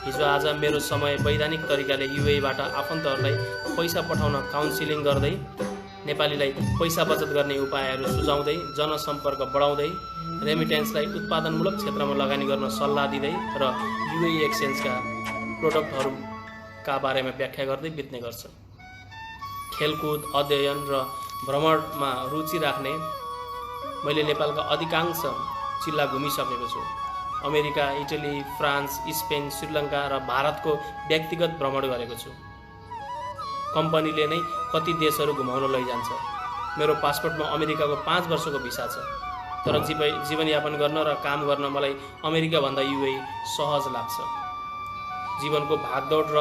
हिजोआज मेरो समय वैधानिक तरिकाले युएईबाट आफन्तहरूलाई पैसा पठाउन काउन्सिलिङ गर्दै, नेपालीलाई पैसा बचत गर्ने उपायहरू सुझाउँदै, जनसम्पर्क बढाउँदै, रेमिटेन्सलाई उत्पादनमूलक क्षेत्रमा लगानी गर्न सल्लाह दिँदै र युएई एक्सचेन्जका प्रोडक्टहरूका बारेमा व्याख्या गर्दै बित्ने गर्छ। खेलकुद, अध्ययन र भ्रमणमा रुचि राख्ने मैले नेपालका अधिकांश जिल्ला घुमिसकेको छु। America, Italy, France, Spain, Sri Lanka र भारतको व्यक्तिगत भ्रमण गरेको छु। कम्पनीले नै कति देशहरू घुमाउन लैजान्छ। मेरो पासपोर्टमा अमेरिकाको 5 वर्षको भिसा छ, तर जीवनयापन गर्न र काम गर्न मलाई अमेरिकाभन्दा युएई सहज लाग्छ। जीवनको भागदौड र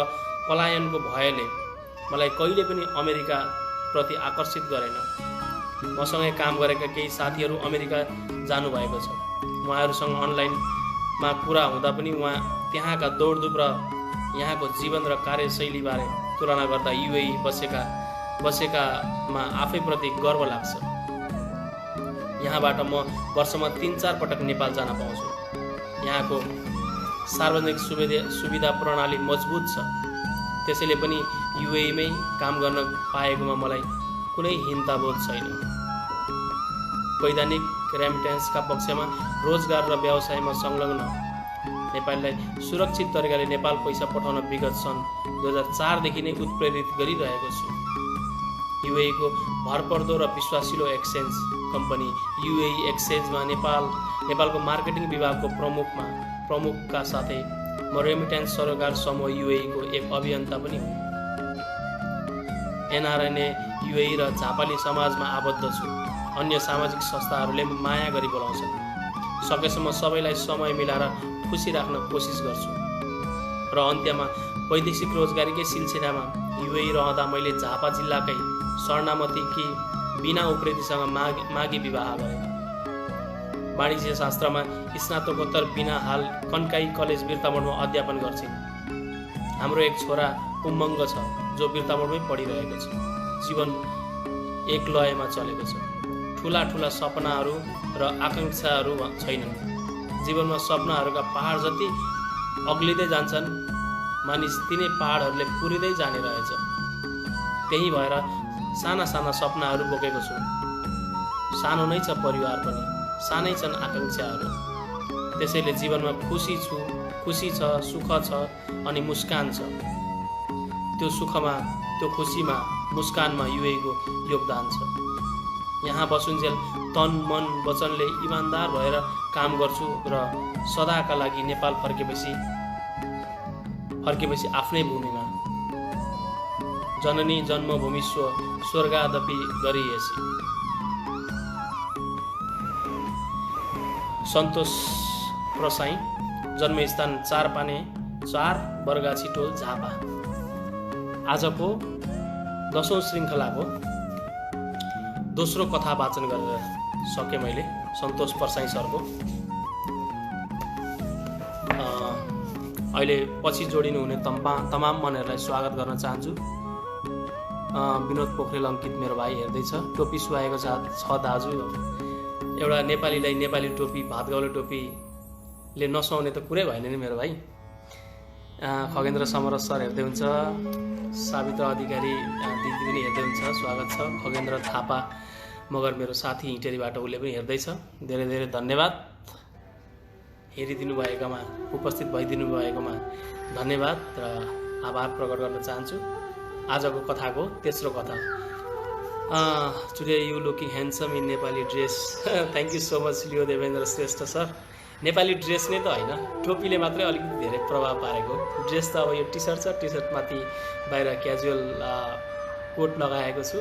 पलायनको भयले मलाई कहिले पनि अमेरिका प्रति आकर्षित गरेन। मसँगै काम गरेका केही साथीहरू अमेरिका जानुभएको छ। उहाँहरूसँग अनलाइनमा कुरा हुँदा पनि त्यहाँका दौडधुप र यहाँको जीवन र कार्यशैलीबारे तुलना गर्दा युएई बसेकामा आफैप्रति गर्व लाग्छ। यहाँबाट म वर्षमा 3-4 पटक नेपाल जान पाउँछु। यहाँको सार्वजनिक सुविधा प्रणाली मजबुत छ। त्यसैले पनि युएईमै काम गर्न पाएकोमा मलाई कुनै हिन्ताबोध छैन। वैधानिक रेमिटेन्सका पक्षमा रोजगार र व्यवसायमा संलग्न नेपालीलाई सुरक्षित तरिकाले नेपाल पैसा पठाउन विगत सन् 2004 देखि नै उत्प्रेरित गरिरहेको छु। युएईको भरपर्दो र विश्वासिलो एक्सचेन्ज कम्पनी युएई एक्सचेन्जमा नेपालको मार्केटिङ विभागको प्रमुखका साथै म रेमिटेन्स सरोकार समूह युएईको एक अभियन्ता पनि हुँ। एनआरएनए युएई र झापाली समाजमा आबद्ध छु। अन्य सामाजिक संस्थाहरूले माया गरी बोलाउँछन्। सकेसम्म सबैलाई समय मिलाएर खुसी राख्न कोसिस गर्छु। र अन्त्यमा वैदेशिक रोजगारीकै सिलसिलामा युएई रहँदा मैले झापा जिल्लाकै स्वर्णामतीकी बिना उप्रेतीसँग मागी विवाह गरेँ। वाणिज्य शास्त्रमा स्नातकोत्तर बिना हाल कन्काई कलेज बिर्तामोडमा अध्यापन गर्छिन्। हाम्रो एक छोरा उमङ्ग छ जो बिर्तामोडमै पढिरहेको छ। जीवन एक लयमा चलेको छ। ठुला सपनाहरू र आकाङ्क्षाहरू छैनन्। जीवनमा सपनाहरूका पहाड जति अग्लिँदै जान्छन्, मानिस तिनै पहाडहरूले पुरिँदै जाने रहेछ। त्यही भएर साना सपनाहरू बोकेको छु। सानो नै छ परिवार पनि, सानै छन् आकाङ्क्षाहरू। त्यसैले जीवनमा खुसी छु, खुसी छ, सुख छ अनि मुस्कान छ। त्यो सुखमा, त्यो खुसीमा, मुस्कानमा युएईको योगदान छ। यहाँ बसुन्जेल तन मन वचनले इमान्दार भएर काम गर्छु र सदाका लागि नेपाल फर्केपछि आफ्नै भूमिमा जननी जन्मभूमि स्वर्गादपि गरिएसी। सन्तोष प्रसाई, जन्मस्थान 4 बरगाछी टोल, झापा। आजको 10औं श्रृङ्खलाको दोस्रो कथा वाचन गरेर सकेँ मैले सन्तोष प्रसाई सरको। अहिले पछि जोडिनु हुने तमाम मनहरूलाई स्वागत गर्न चाहन्छु। विनोद पोखरेल अङ्कित मेरो भाइ हेर्दैछ। टोपी सुहाएको छ दाजु। एउटा नेपालीलाई नेपाली टोपी, भातगाउले टोपीले नसुहाउने त कुरै भएन नि मेरो भाइ। खगेन्द्र समरस सर हेर्दै हुन्छ। सावित्रा अधिकारी दिदी पनि हेर्दै हुन्छ, स्वागत छ। खगेन्द्र थापा मगर मेरो साथी हिटेरीबाट उसले पनि हेर्दैछ। धेरै धेरै धन्यवाद। हेरिदिनु भएकोमा, उपस्थित भइदिनु भएकोमा धन्यवाद र आभार प्रकट गर्न चाहन्छु। आजको कथाको तेस्रो कथा, today you looking handsome in Nepali dress. Thank you so much Leo Devendra Shrestha sir. Nepali dress नै त होइन, टोपीले मात्रै अलिकति धेरै प्रभाव पारेको। ड्रेस त अब यो टी सर्ट छ, टी सर्टमाथि बाहिर क्याजुअल कोट लगाएको छु,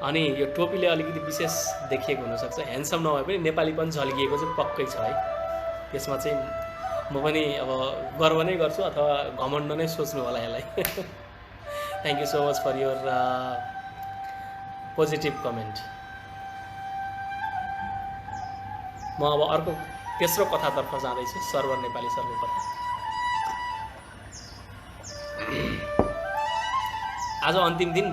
अनि यो टोपीले अलिकति विशेष देखिएको हुनसक्छ। ह्यान्डसम नभए पनि नेपालीपन झल्किएको चाहिँ पक्कै छ है। त्यसमा चाहिँ म पनि अब गर्व नै गर्छु अथवा घमण्ड नै सोच्नु होला यसलाई। Thank you so much for your positive comment. म अब अर्को तेस्रो कथातर्फ जाँदैछु, सर्वर नेपाली सरको कथा। आज अन्तिम दिन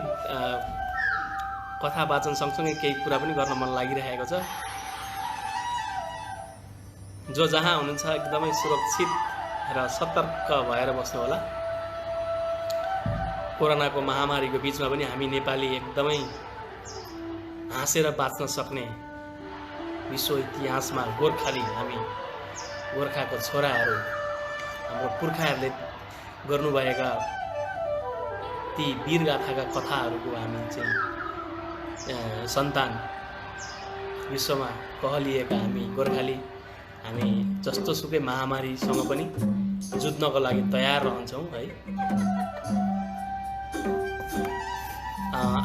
कथा वाचन सँगसँगै केही कुरा पनि गर्न मन लागिरहेको छ। जो जहाँ हुनुहुन्छ एकदमै सुरक्षित र सतर्क भएर बस्नु होला। कोरोनाको महामारीको बिचमा पनि हामी नेपाली एकदमै हाँसेर बाँच्न सक्ने विश्व इतिहासमा गोर्खाली हामी गोर्खाको छोराहरू, हाम्रो पुर्खाहरूले गर्नुभएका ती वीरगाथाका कथाहरूको हामी चाहिँ सन्तान, विश्वमा कहलिएका हामी गोर्खाली, हामी जस्तोसुकै महामारीसँग पनि जुझ्नको लागि तयार रहन्छौँ है।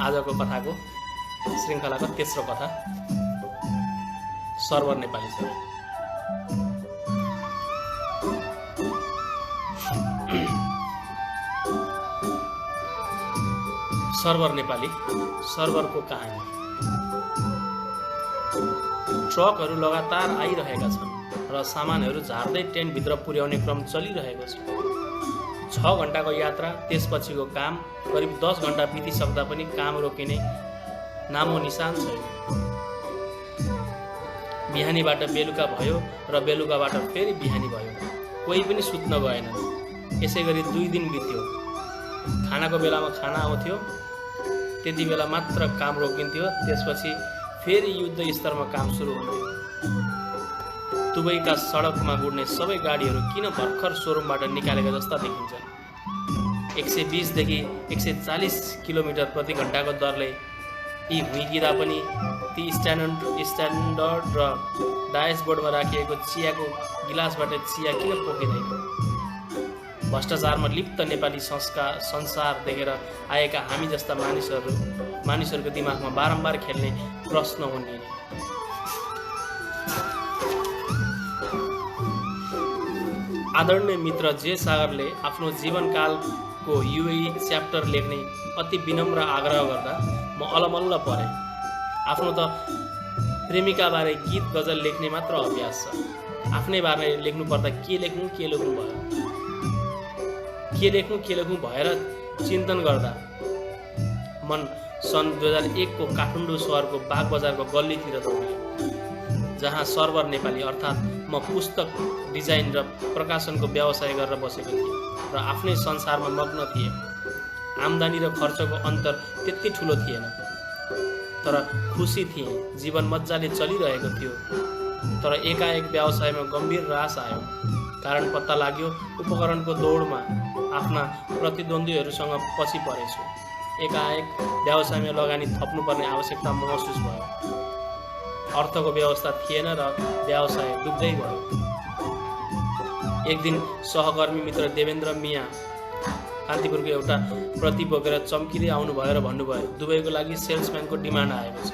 आजको कथाको श्रृङ्खलाको तेस्रो कथा, सर्वर नेपाली सर। सर्वर नेपाली, सर्वरको कहानी। ट्रकहरू लगातार आइरहेका छन् र सामानहरू झार्दै टेन्टभित्र पुर्याउने क्रम चलिरहेको छ। 6 घन्टाको यात्रा, त्यसपछिको काम। करिब 10 घन्टा बितिसक्दा पनि काम रोकिने नामो निशान छैन। बिहानीबाट बेलुका भयो र बेलुकाबाट फेरि बिहानी भयो। कोही पनि सुत्न गएन। यसै गरी 2 दिन बित्यो। खानाको बेलामा खाना आउँथ्यो, त्यति बेला मात्र काम रोकिन्थ्यो। त्यसपछि फेरि युद्ध स्तरमा काम सुरु हुन्थ्यो। दुबईका सडकमा गुड्ने सबै गाडीहरू किन भर्खर सोरुमबाट निकालेका जस्ता देखिन्छन्। 120 देखि 140 किलोमिटर प्रति घन्टाको दरले यी हुइकिँदा पनि ती स्ट्यान्डर्ड र डायसबोर्डमा राखिएको चियाको गिलासबाट चिया किन पोखिँदैन। भ्रष्टाचारमा लिप्त नेपाली संसार देखेर आएका हामी जस्ता मानिसहरूको दिमागमा बारम्बार खेल्ने प्रश्न हुन् नि। आदरणीय मित्र जे सागरले आफ्नो जीवनकालको युएई च्याप्टर लेख्ने अति विनम्र आग्रह गर्दा म अलमल्ल परेँ। आफ्नो त प्रेमिकाबारे गीत गजल लेख्ने मात्र अभ्यास छ। आफ्नै बारे लेख्नु पर्दा के लेख्नु भएर चिन्तन गर्दा मन सन् 2001 को काठमाडौँ सहरको बाग बजारको गल्लीतिर दौडियो, जहाँ सर्वर नेपाली अर्थात् म पुस्तक डिजाइन र प्रकाशनको व्यवसाय गरेर बसेको थिएँ र आफ्नै संसारमा मग्न थिएँ। आम्दानी र खर्चको अन्तर त्यति ठुलो थिएन, तर खुसी थिएँ। जीवन मजाले चलिरहेको थियो। तर एकाएक व्यवसायमा गम्भीर ह्रास आयो। कारण पत्ता लाग्यो, उपकरणको दौडमा आफ्ना प्रतिद्वन्द्वीहरूसँग पछि परेछु। एकाएक व्यवसायमा लगानी थप्नुपर्ने आवश्यकता महसुस भयो। अर्थको व्यवस्था थिएन र व्यवसाय डुब्दै गयो। एक दिन सहकर्मी मित्र देवेन्द्र मिया कान्तिपुरको एउटा प्रति बोकेर चम्किँदै आउनुभयो र भन्नुभयो, दुबईको लागि सेल्सम्यानको डिमान्ड आएको छ।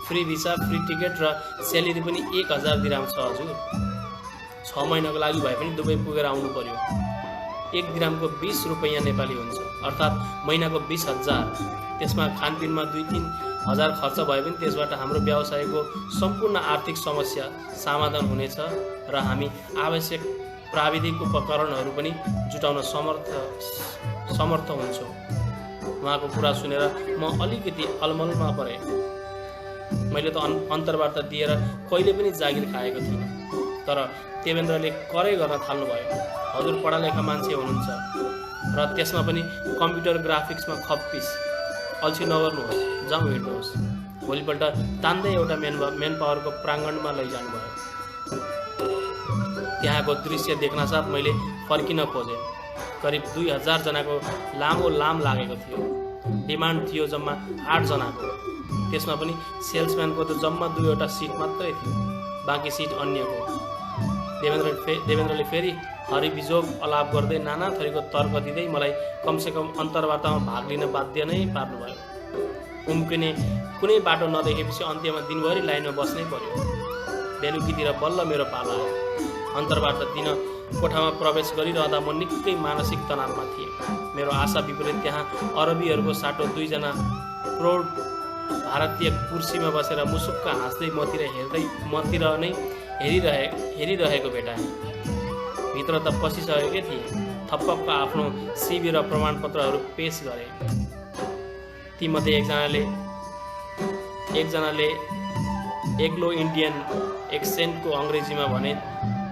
फ्री भिसा, फ्री टिकट र स्यालेरी पनि 1000 दिराम छ हजुर। 6 महिनाको लागि भए पनि दुबई पुगेर आउनु पर्यो। 1 दिरामको 20 रुपैयाँ नेपाली हुन्छ, अर्थात् महिनाको 20,000। त्यसमा खानपिनमा 2-3 हजार खर्च भए पनि त्यसबाट हाम्रो व्यवसायको सम्पूर्ण आर्थिक समस्या समाधान हुनेछ र हामी आवश्यक प्राविधिक उपकरणहरू पनि जुटाउन समर्थ हुन्छौँ। उहाँको कुरा सुनेर म अलिकति अलमलमा परेँ। मैले त अन्तर्वार्ता दिएर कहिले पनि जागिर खाएको थिइनँ। तर देवेन्द्रले करै गर्न थाल्नुभयो। हजुर पढालेखा मान्छे हुनुहुन्छ र त्यसमा पनि कम्प्युटर ग्राफिक्समा खप्पिस। अल्छी नगर्नुहोस्, जाउँ हिँड्नुहोस्। भोलिपल्ट तान्दै एउटा मेन पावरको प्राङ्गणमा लैजानुभयो। त्यहाँको दृश्य देख्नसाथ मैले फर्किन खोजेँ। करिब 2000 जनाको लामो लाम लागेको थियो। डिमान्ड थियो जम्मा 8 जनाको। त्यसमा पनि सेल्सम्यानको त जम्मा 2वटा सिट मात्रै थियो। बाँकी सिट अन्यको। देवेन्द्रले फेरि हरिबिजोग अलाप गर्दै नाना थरीको तर्क दिँदै मलाई कमसेकम अन्तर्वार्तामा भाग लिन बाध्य नै पार्नुभयो। उम्किने कुनै बाटो नदेखेपछि अन्त्यमा दिनभरि लाइनमा बस्नै पर्यो। बेलुकीतिर बल्ल मेरो पालो आयो। अन्तर्वार्ता दिन कोठामा प्रवेश गरिरहँदा म निकै मानसिक तनावमा थिएँ। मेरो आशा विपरीत त्यहाँ अरबीहरूको साटो 2 जना प्रौढ भारतीय कुर्सीमा बसेर मुसुक्क हाँस्दै मतिर नै हेरिरहेको भेटाएँ। भित्र त पसिसकेकै थिएँ। थप्पक्क आफ्नो सिभी र प्रमाणपत्रहरू पेश गरे। तीमध्ये एकजनाले एग्लो इन्डियन एक्सेन्टको अङ्ग्रेजीमा भने,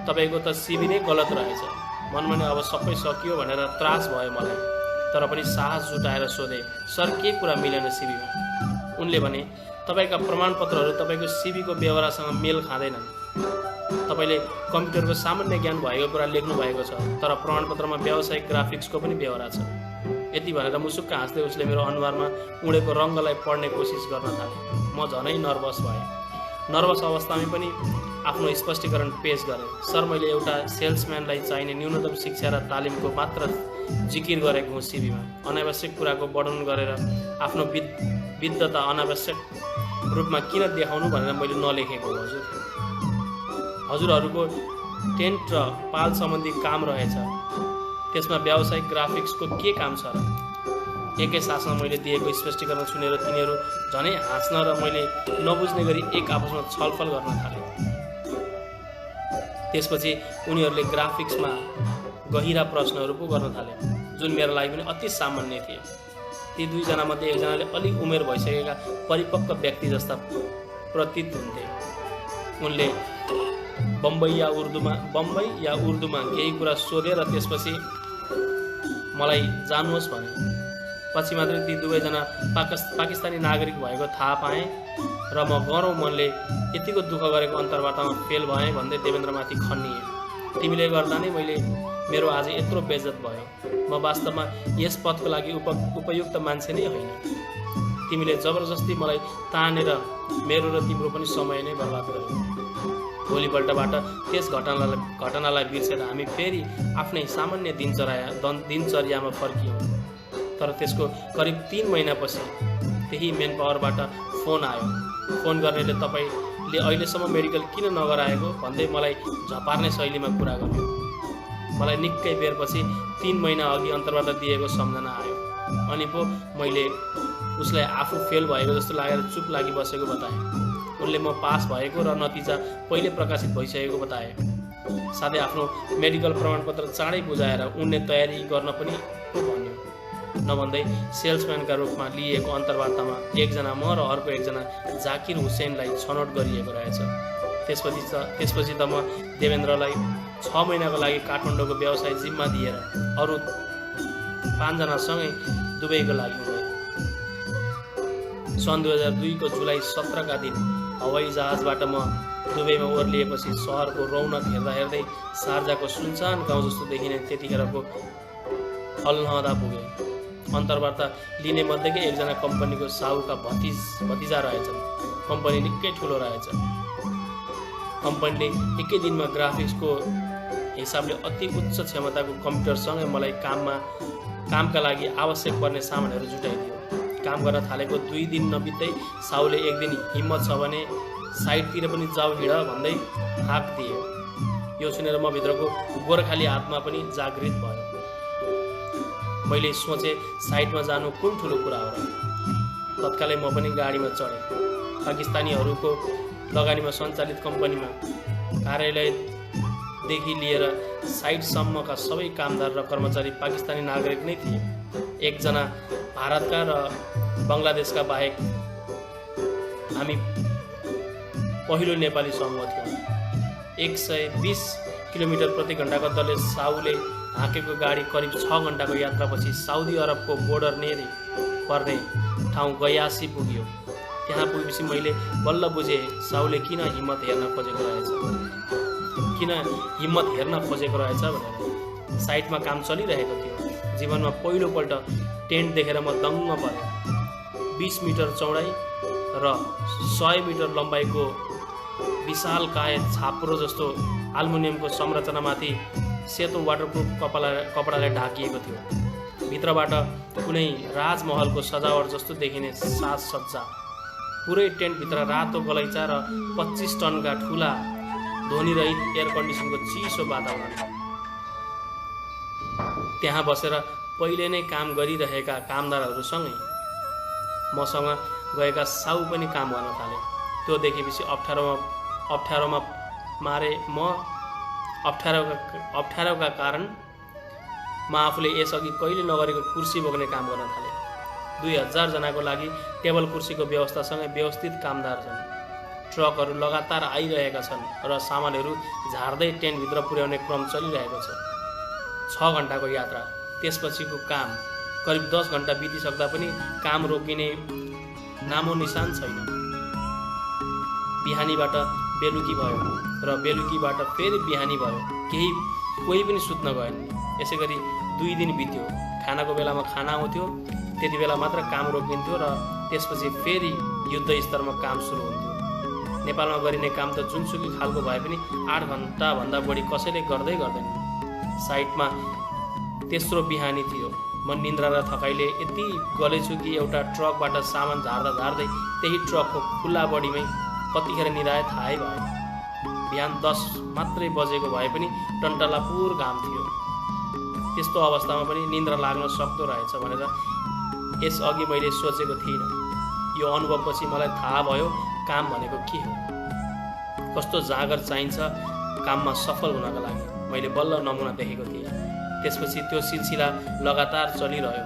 तपाईँको त सिभी नै गलत रहेछ। मनमा नै अब सबै सकियो भनेर त्रास भयो मलाई। तर पनि साहस जुटाएर सोधे, सर के कुरा मिलेन सिभीमा? उनले भने, तपाईँका प्रमाणपत्रहरू तपाईँको सिभीको व्यवहारसँग मेल खाँदैनन्। तपाईँले कम्प्युटरको सामान्य ज्ञान भएको कुरा लेख्नु भएको छ, तर प्रमाणपत्रमा व्यावसायिक ग्राफिक्सको पनि व्यवहार छ। यति भनेर मुसुक्क हाँस्दै उसले मेरो अनुहारमा उडेको रङ्गलाई पढ्ने कोसिस गर्न थाले। म झनै नर्भस भएँ। नर्भस अवस्थामै पनि आफ्नो स्पष्टीकरण पेश गरेँ। सर, मैले एउटा सेल्सम्यानलाई चाहिने न्यूनतम शिक्षा र तालिमको मात्र जिकिर गरेको हुँ सिभीमा। अनावश्यक कुराको वर्णन गरेर आफ्नो विद्धता अनावश्यक रूपमा किन देखाउनु भनेर मैले नलेखेको हो हजुर। हजुरहरूको टेन्ट र पाल सम्बन्धी काम रहेछ, त्यसमा व्यावसायिक ग्राफिक्सको के काम छ र? एकै सासमा मैले दिएको स्पष्टीकरण सुनेर तिनीहरू झनै हाँस्न र मैले नबुझ्ने गरी एक आपसमा छलफल गर्न थाले। त्यसपछि उनीहरूले ग्राफिक्समा गहिरा प्रश्नहरू पो गर्न थाले, जुन मेरो लागि पनि अति सामान्य थिए। ती 2 जनामध्ये एकजनाले अलिक उमेर भइसकेका परिपक्व व्यक्ति जस्ता प्रतीत हुन्थे। उनले बम्बई या उर्दूमा केही कुरा सोधे र त्यसपछि मलाई जान्नुहोस् भने। पछि मात्रै ती 2 जना पाकिस्तानी नागरिक भएको थाहा पाएँ र म गरौँ मनले यतिको दुःख गरेको अन्तर्वार्तामा फेल भएँ भन्दै देवेन्द्रमाथि खन्निएँ। तिमीले गर्दा नै मेरो आज यत्रो बेइज्जत भयो। म वास्तवमा यस पदको लागि उपयुक्त मान्छे नै होइन। तिमीले जबरजस्ती मलाई तानेर मेरो र तिम्रो पनि समय नै बर्बाद गर्यो। भोलिपल्टबाट त्यस घटनालाई बिर्सेर हामी फेरि आफ्नै सामान्य दिनचर्यामा फर्कियौँ। तर त्यसको करिब 3 महिनापछि त्यही मेन पावरबाट फोन आयो। फोन गर्नेले तपाईँले अहिलेसम्म मेडिकल किन नगराएको भन्दै मलाई झपार्ने शैलीमा कुरा गर्यो। मलाई निकै बेरपछि 3 महिना अघि अन्तर्वार्ता दिएको सम्झना आयो। अनि पो मैले उसलाई आफू फेल भएको जस्तो लागेर चुप लागि बसेको बताएँ। उनले म पास भएको र नतिजा पहिले प्रकाशित भइसकेको बताए। साथै आफ्नो मेडिकल प्रमाणपत्र चाँडै बुझाएर उनले तयारी गर्न पनि भन्यो। नभन्दै सेल्सम्यानका रूपमा लिएको अन्तर्वार्तामा एकजना म र अर्को एकजना जाकिर हुसैनलाई छनौट गरिएको रहेछ। त्यसपछि त म देवेन्द्रलाई 6 महिनाको लागि काठमाडौँको व्यवसाय जिम्मा दिएर अरू 5 जनासँगै दुबईको लागि हुँदै सन् 2002 को जुलाई 17 का दिन हवाई जहाजबाट म दुबईमा ओर्लिएपछि सहरको रौनक हेर्दै शारजाको सुनसान गाउँ जस्तो देखिने त्यतिखेरको अलहदा पुगे। अन्तर्वार्ता लिने मध्येकै एकजना कम्पनीको साहुका भतिजा रहेछन्। कम्पनी निकै ठुलो रहेछ। कम्पनीले एकै दिनमा ग्राफिक्सको हिसाबले अति उच्च क्षमताको कम्प्युटरसँगै मलाई कामका लागि आवश्यक पर्ने सामानहरू जुटाइदियो। काम गर्न थालेको 2 दिन नबित्दै साहुले एक दिन हिम्मत छ भने साइडतिर पनि जाऊ हिँड भन्दै हाक दिए। यो सुनेर म भित्रको गोर्खाली आत्मा पनि जागृत भयो। मैले सोचे साइडमा जानु कुन ठुलो कुरा हो र। तत्कालै म पनि गाडीमा चढेँ। पाकिस्तानीहरूको लगानीमा सञ्चालित कम्पनीमा कार्यालयदेखि लिएर साइटसम्मका सबै कामदार र कर्मचारी पाकिस्तानी नागरिक नै थिए। एकजना भारतका र बङ्गलादेशका बाहेक हामी पहिलो नेपाली समूह थियौँ। 120 किलोमिटर प्रति घण्टाको दरले साहुले हाँकेको गाडी करिब 6 घण्टाको यात्रापछि साउदी अरबको बोर्डर नेरी पर्ने ठाउँ गयासी पुग्यो। त्यहाँ पुगेपछि मैले बल्ल बुझेँ साहुले किन हिम्मत हेर्न खोजेको रहेछ भनेर। साइटमा काम चलिरहेको थियो। जीवनमा पहिलोपल्ट टेन्ट देखेर म दङ्ग परेँ। 20 मिटर चौडाइ र 100 मिटर लम्बाइको विशालकाय छाप्रो जस्तो आल्मुनियमको संरचनामाथि सेतो वाटरप्रुफ कपडाले ढाकिएको थियो। भित्रबाट कुनै राजमहलको सजावट जस्तो देखिने साजसज्जा। पुरै टेन्टभित्र रातो गलैँचा र 25 टनका ठुला ध्वनिरहित एयर कन्डिसनको चिसो वातावरण। त्यहाँ बसेर पहिले नै काम गरिरहेका कामदारहरूसँगै मसँग गएका साउ पनि काम गर्न थाले। त्यो देखेपछि अप्ठ्यारोमा मारे म अप्ठ्यारोका कारण म आफूले यसअघि कहिले नगरेको कुर्सी बोक्ने काम गर्न थालेँ। 2000 जनाको लागि टेबल कुर्सीको व्यवस्थासँगै व्यवस्थित कामदार छन्। ट्रकहरू लगातार आइरहेका छन् र सामानहरू झार्दै टेन्टभित्र पुर्याउने क्रम चलिरहेको छ। 6 घन्टाको यात्रा, त्यसपछिको काम। करिब 10 घन्टा बितिसक्दा पनि काम रोकिने नामो निशान छैन। बिहानीबाट बेलुकी भयो र बेलुकीबाट फेरि बिहानी भयो। कोही पनि सुत्न गएन। यसै गरी 2 दिन बित्यो। खानाको बेलामा खाना आउँथ्यो, त्यति बेला मात्र काम रोकिन्थ्यो र त्यसपछि फेरि युद्ध स्तरमा काम सुरु हुन्थ्यो। नेपालमा गरिने काम त जुनसुकै खालको भए पनि 8 घन्टाभन्दा बढी कसैले गर्दैन। साइटमा तेस्रो बिहानी थियो। म निन्द्रा र थकाइले यति गलेछु कि एउटा ट्रकबाट सामान झार्दै त्यही ट्रकको खुल्ला बडीमै कतिखेर निदाए थाहै भएन। बिहान 10 मात्रै बजेको भए पनि टन्टलापुर घाम थियो। त्यस्तो अवस्थामा पनि निन्द्रा लाग्न सक्दो रहेछ भनेर यसअघि मैले सोचेको थिइनँ। यो अनुभवपछि मलाई थाहा भयो काम भनेको के हो, कस्तो जाँगर चाहिन्छ काममा सफल हुनका लागि। मैले बल्ल नमुना देखेको थिएँ। त्यसपछि त्यो सिलसिला लगातार चलिरह्यो।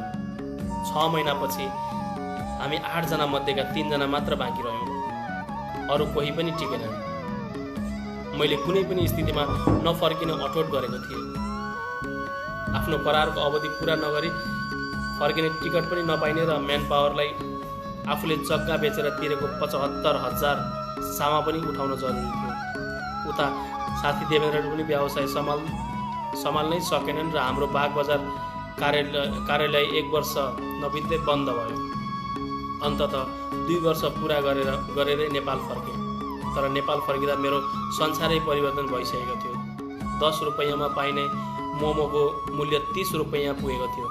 6 महिनापछि हामी 8 जना मध्येका 3 जना मात्र बाँकी रह्यौँ। अरू कोही पनि टिकेनन्। मैले कुनै पनि स्थितिमा नफर्किन अठोट गरेको थिएँ। आफ्नो करारको अवधि पुरा नगरी फर्किने टिकट पनि नपाइने र म्यान पावरलाई आफूले जग्गा बेचेर तिरेको 75,000 सामा पनि उठाउन जरुरी थियो। उता साथी देवेन्द्रले पनि व्यवसाय सम्हाल्नै सकेनन् र हाम्रो बागबजार कार्यालय 1 वर्ष नबित्दै बन्द भयो। अन्ततः 2 वर्ष पुरा गरेरै नेपाल फर्केँ। तर नेपाल फर्किँदा मेरो संसारै परिवर्तन भइसकेको थियो। 10 रुपैयाँमा पाइने मोमोको मूल्य 30 रुपैयाँ पुगेको थियो।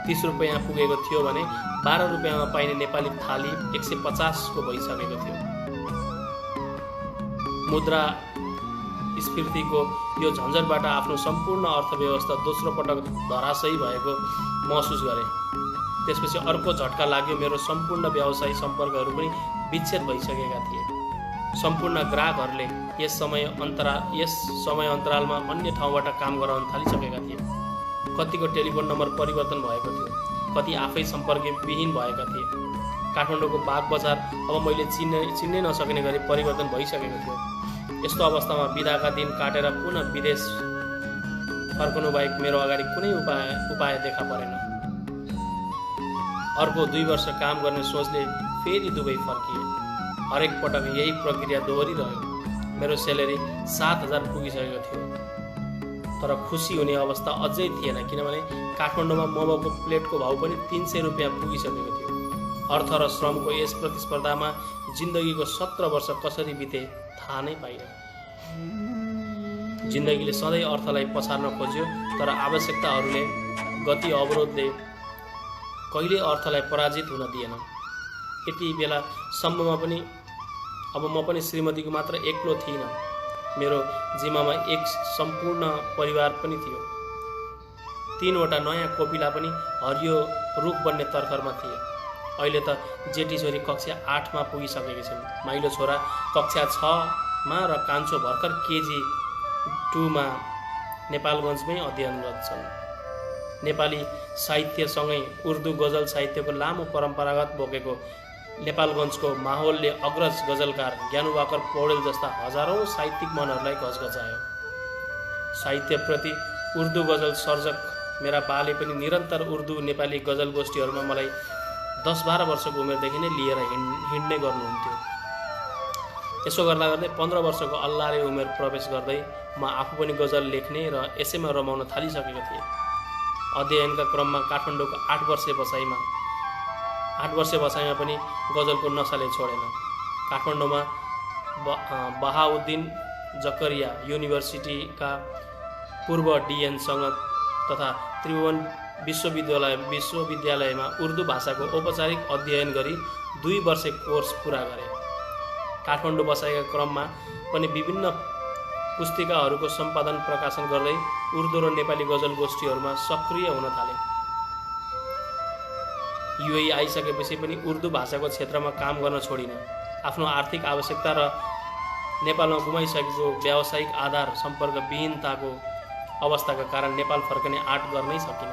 30 रुपैयाँ पुगेको थियो भने 12 रुपैयाँमा पाइने नेपाली थाली 150 को भइसकेको थियो। मुद्रा स्फीतिको यो झन्झटबाट आफ्नो सम्पूर्ण अर्थव्यवस्था दोस्रो पटक धराशयी भएको महसुस गरेँ। त्यसपछि अर्को झट्का लाग्यो। मेरो सम्पूर्ण व्यवसायी सम्पर्कहरू पनि विच्छेद भइसकेका थिए। सम्पूर्ण ग्राहकहरूले यस समय अन्तरालमा अन्य ठाउँबाट काम गराउन थालिसकेका थिए। कतिको टेलिफोन नम्बर परिवर्तन भएको थियो, कति आफै सम्पर्कविहीन भएका थिए। काठमाडौँको बाग बजार अब मैले चिन्नै नसक्ने गरी परिवर्तन भइसकेको थियो। यस्तो अवस्थामा बिदाका दिन काटेर पुनः विदेश फर्कनु बाहेक मेरो अगाडि कुनै उपाय देखा परेन। अर्को 2 वर्ष काम गर्ने सोचले फेरि दुबई फर्किए। हरेक पटक यही प्रक्रिया दोहोरिरह्यो। मेरो स्यालेरी 7,000 पुगिसकेको थियो। तर खुसी हुने अवस्था अझै थिएन, किनभने काठमाडौँमा मोमोको प्लेटको भाउ पनि 300 रुपैयाँ पुगिसकेको थियो। अर्थ र श्रमको यस प्रतिस्पर्धामा जिन्दगीको 17 वर्ष कसरी बिते थाहा नै पाइनँ। जिन्दगीले सधैँ अर्थलाई पछार्न खोज्यो, तर आवश्यकताहरूले गति अवरोधले कहिले अर्थलाई पराजित हुन दिएन। यति बेला सम्ममा पनि अब म पनि श्रीमतीको मात्र एक्लो थिइनँ। मेरो जिम्मामा एक सम्पूर्ण परिवार पनि थियो। 3वटा नयाँ कोपिला पनि हरियो रुख बन्ने तर्खरमा थिए। अहिले त जेठी छोरी कक्षा 8मा पुगिसकेकी छिन्। माइलो छोरा कक्षा 6मा र कान्छो भर्खर KG 2मा नेपालगञ्जमै अध्ययनरत छन्। नेपाली साहित्यसँगै उर्दू गजल साहित्यको लामो परम्परागत बोकेको नेपालगञ्जको माहौलले अग्रज गजलकार ज्ञानुवाकर पौडेल जस्ता हजारौं साहित्यिक मनहरूलाई घचघचायो। साहित्यप्रति उर्दू गजल सर्जक मेरा बाले पनि निरन्तर उर्दू नेपाली गजल गोष्ठीहरूमा मलाई 10-12 वर्षको उमेरदेखि नै लिएर हिँड्ने गर्नुहुन्थ्यो। यसो गर्दा गर्दै 15 वर्षको अल्लारे उमेर प्रवेश गर्दै म आफू पनि गजल लेख्ने र यसैमा रमाउन थालिसकेको थिएँ। अध्ययनका क्रममा काठमाडौँको 8 वर्षे बसाइमा पनि गजलको नसाले छोडेन। काठमाडौँमा बहाउद्दिन जकरिया युनिभर्सिटीका पूर्व डिएनसँग तथा त्रिभुवन विश्वविद्यालयमा उर्दू भाषाको औपचारिक अध्ययन गरी 2 वर्ष कोर्स पुरा गरे। काठमाडौँ बसाइका क्रममा पनि विभिन्न पुस्तिकाहरूको सम्पादन प्रकाशन गर्दै उर्दू र नेपाली गजल गोष्ठीहरूमा सक्रिय हुन थाले। युएई आइसकेपछि पनि उर्दू भाषाको क्षेत्रमा काम गर्न छोडिन। आफ्नो आर्थिक आवश्यकता र नेपालमा गुमाइसकेको व्यावसायिक आधार सम्पर्कविहीनताको अवस्थाका कारण नेपाल फर्कने आँट गर्नै सकिन।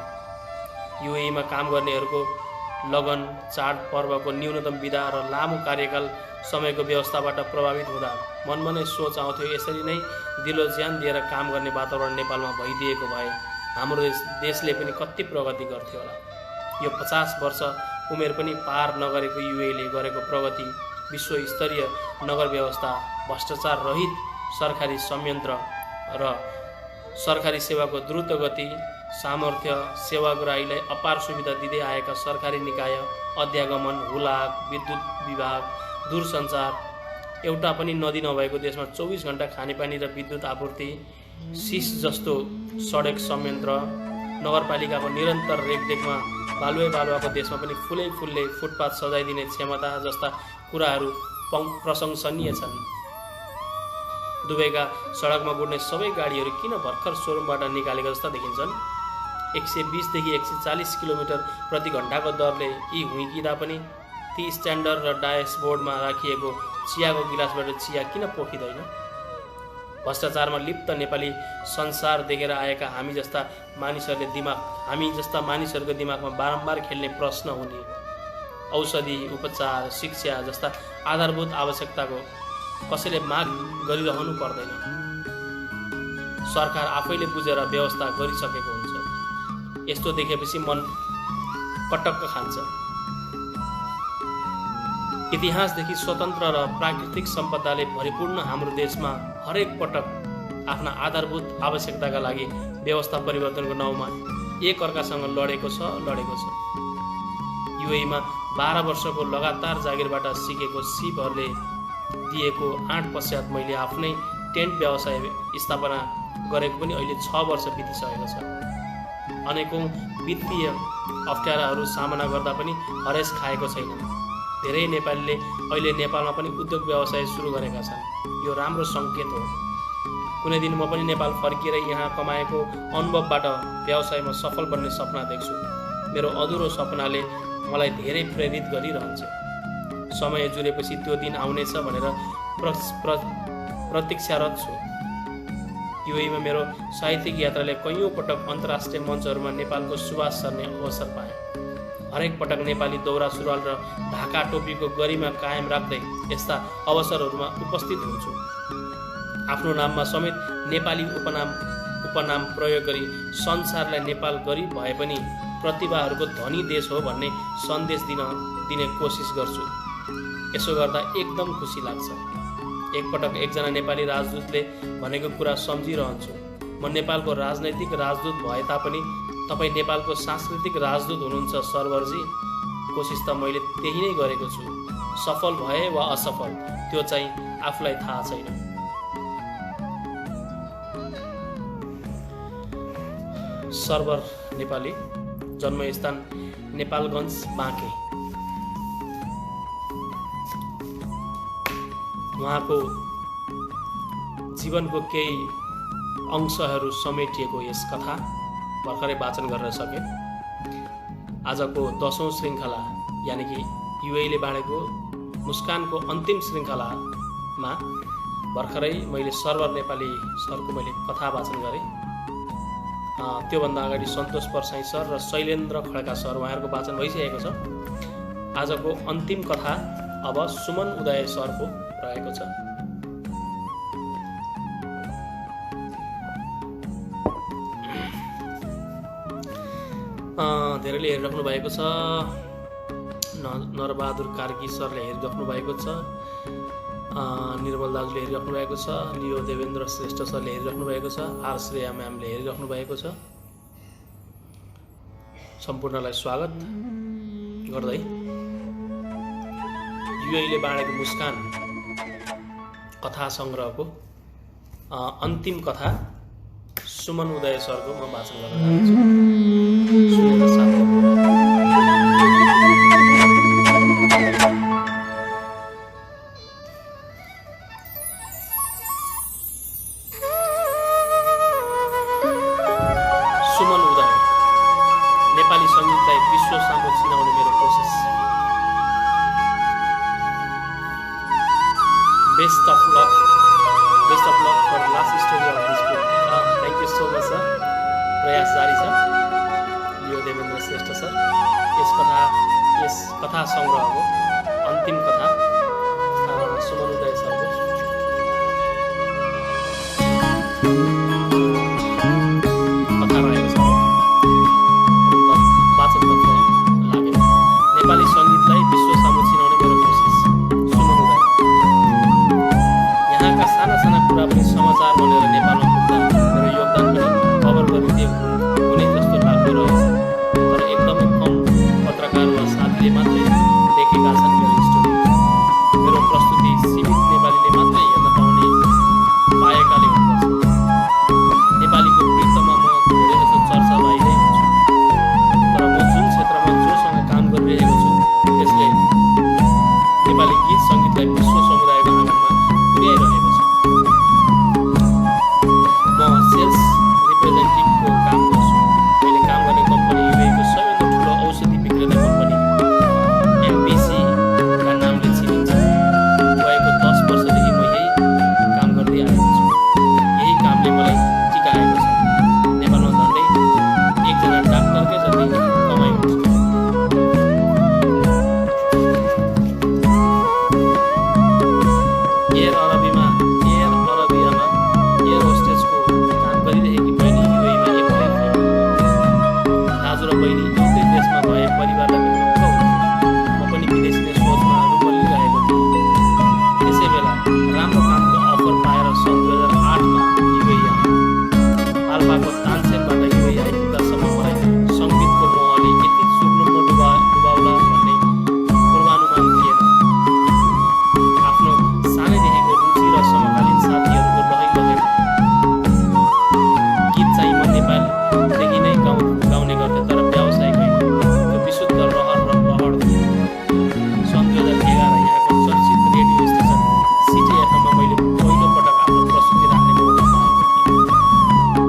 युएईमा काम गर्नेहरूको लगन, चाडपर्वको न्यूनतम बिदा र लामो कार्यकाल समयको व्यवस्थाबाट प्रभावित हुँदा मनमा नै सोच आउँथ्यो, यसरी नै दिलो ज्यान दिएर काम गर्ने वातावरण नेपालमा भइदिएको भए हाम्रो देशले पनि कति प्रगति गर्थ्यो होला। यो 50 वर्ष उमेर पनि पार नगरेको युएईले गरेको प्रगति, विश्वस्तरीय नगर व्यवस्था, भ्रष्टाचार रहित सरकारी संयन्त्र र सरकारी सेवाको द्रुत गति, सामर्थ्य, सेवाग्राहीलाई अपार सुविधा दिँदै आएका सरकारी निकाय, अध्यागमन, हुलाक, विद्युत विभाग, दूरसञ्चार, एउटा पनि नदी नभएको देशमा 24 घण्टा खानेपानी र विद्युत आपूर्ति, सिस जस्तो सडक संयन्त्र, नगरपालिकाको निरन्तर रेखदेखमा बालुवाको देशमा पनि फुलले फुटपाथ सजाइदिने क्षमता जस्ता कुराहरू प्रशंसनीय छन्। दुबईका सडकमा गुड्ने सबै गाडीहरू किन भर्खर सोरुमबाट निकालेका जस्ता देखिन्छन्? 120 देखि 140 किलोमिटर प्रति घण्टाको दरले यी हुइकिँदा पनि ती स्ट्यान्डर्ड र डायसबोर्डमा राखिएको चियाको गिलासबाट चिया किन पोखिँदैन? भ्रष्टाचारमा लिप्त नेपाली संसार देखेर आएका हामी जस्ता मानिसहरूको दिमागमा बारम्बार खेल्ने प्रश्न हुने, औषधि, उपचार, शिक्षा जस्ता आधारभूत आवश्यकताको कसैले माग गरिरहनु पर्दैन। सरकार आफैले बुझेर व्यवस्था गरिसकेको हुन्छ। यस्तो देखेपछि मन पटक्क खान्छ। इतिहासदेखि स्वतन्त्र र प्राकृतिक सम्पदाले भरिपूर्ण हाम्रो देशमा हरेक पटक आफ्ना आधारभूत आवश्यकताका लागि व्यवस्था परिवर्तनको नाउँमा एक अर्कासँग लडेको छ। युएईमा 12 वर्षको लगातार जागिरबाट सिकेको सिपहरूले दिएको आँट पश्चात मैले आफ्नै टेन्ट व्यवसाय स्थापना गरेको पनि अहिले 6 वर्ष बितिसकेको छ। अनेकौं वित्तीय अप्ठ्याराहरू सामना गर्दा पनि हरेस खाएको छैन। धेरै नेपालीले अहिले नेपालमा पनि उद्योग व्यवसाय सुरु गरेका छन्। यो राम्रो सङ्केत हो। कुनै दिन म पनि नेपाल फर्किएर यहाँ कमाएको अनुभवबाट व्यवसायमा सफल बन्ने सपना देख्छु। मेरो अधुरो सपनाले मलाई धेरै प्रेरित गरिरहन्छ। समय जुरेपछि त्यो दिन आउनेछ भनेर प्रतीक्षारत छु। युएईमा मेरो साहित्यिक यात्राले कैयौँ पटक अन्तर्राष्ट्रिय मञ्चहरूमा नेपालको सुवास सर्ने अवसर पाए। हरेक पटक नेपाली दौरा सुरुवाल र ढाका टोपीको गरिमा कायम राख्दै यस्ता अवसरहरूमा उपस्थित हुन्छु। आफ्नो नाममा समेत नेपाली उपनाम प्रयोग गरी संसारलाई नेपाल गरिब भए पनि प्रतिभाहरूको धनी देश हो भन्ने सन्देश दिने कोसिस गर्छु। यसो गर्दा एकदम खुसी लाग्छ। एकपटक एकजना नेपाली राजदूतले भनेको कुरा सम्झिरहन्छु। म नेपालको राजनैतिक राजदूत भए तापनि तपाईँ नेपालको सांस्कृतिक राजदूत हुनुहुन्छ सरवरजी। कोसिस त मैले त्यही नै गरेको छु। सफल भए वा असफल त्यो चाहिँ आफूलाई थाहा छैन। सरवर नेपाली, जन्मस्थान नेपालगञ्ज, बाँके। उहाँको जीवनको केही अंशहरू समेटिएको यस कथा भर्खरै वाचन गरेर सके। आजको 10औं श्रृङ्खला यानि कि युएईले बाँडेको मुस्कानको अन्तिम श्रृङ्खलामा भर्खरै मैले सरवर नेपाली सरको मैले कथा वाचन गरेँ। त्योभन्दा अगाडि सन्तोष परसाई सर र शैलेन्द्र खड्का सर उहाँहरूको वाचन भइसकेको छ। आजको अन्तिम कथा अब सुमन उदय सरको रहेको छ। धेरैले हेरिराख्नु भएको छ। नरबहादुर कार्की सरले हेरिराख्नु भएको छ। निर्मल दाजुले हेरिराख्नु भएको छ। लियो देवेन्द्र श्रेष्ठ सरले हेरिराख्नु भएको छ। आर श्रेया म्यामले हेरिराख्नु भएको छ। सम्पूर्णलाई स्वागत गर्दै युएईले बाँडेको मुस्कान कथा सङ्ग्रहको अन्तिम कथा सुमन उदय सरको म वाचन गर्न चाहन्छु। सुनेर साथ दिनुहोला। सुमन उदय, नेपाली सङ्गीतलाई विश्व सामु चिनाउने मेरो कोसिस। Best of luck for last story of this book. Thank you so much sir. प्रयास जारी छ। यो देवेन्द्र श्रेष्ठ सर। यस कथा सङ्ग्रहको अन्तिम कथा सुमन उदय सरको। कथा रहेको छ वाचनतर्फ लागेको। नेपाली सङ्गीतलाई विश्व सामु चिनाउने मेरो कोसिस। सुमन उदय। यहाँका साना साना कुरा पनि समाचार बनेर नेपालमा पुग्दा मेरो योगदान पनि कभर गरिदिए हुने जस्तो लाग्दो रहेछ। तर एकदमै कम पत्रकार वा साथीले मात्रै देखेका छन् मेरो स्टोरी। मेरो प्रस्तुति सीमित नेपालीले मात्रै हेर्न पाएकाले हुनुपर्छ। नेपालीको वृत्तमा म धेरै जसो चर्चा बाहिरै हुन्छु। तर म जुन क्षेत्रमा जोसँग काम गरिरहेको छु त्यसले नेपाली गीत सङ्गीतलाई विश्व समुदायको आँगनमा पुर्याइरहेको छ। म सेल्स रिप्रेजेन्टेटिभको काम गर्छु। मैले काम गर्ने कम्पनी युएको सबैभन्दा ठुलो औषधि विक्रेता कम्पनी MBCका नामले चिनिन्छ। गएको 10 वर्षदेखि म यही काम गर्दै आएको छु। यही कामले मलाई टिकाएको छ। नेपालमा झन्डै एकजना डाक्टरकै जति कमाइ हुन्छ। एयर अरबियामा एयर होस्टेसको काम गरिरहेकी बहिनी युएमा एक्लै थिए। दाजु र बहिनी एउटै देशमा भए परिवारलाई पनि दुःख हुन्थ्यो। म पनि विदेशी सोचमा रुमल्लिरहेको थिएँ। त्यसै बेला राम्रो कामको अफर पाएर सन् 2008मा युए आएँ। पाल्पाको तानसेनबाट युए आइपुग्दासम्म मलाई सङ्गीतको मोहले यति चुर्लुममा डुबाउला भन्ने पूर्वानुमान थिएन। आफ्नो सानैदेखिको रुचि र समकालीन साथीहरूको लहैमा गीत चाहिँ म नेपालदेखि नै गाउने गर्थेँ। तर व्यावसायिक होइन। त्यो विशुद्ध रहर र लहर थियो। सन् 2011 यहाँको चर्चित रेडियो स्टेसन CTFM मा मैले पहिलोपटक आफ्नो प्रस्तुति राख्ने मौका पाएको थिएँ।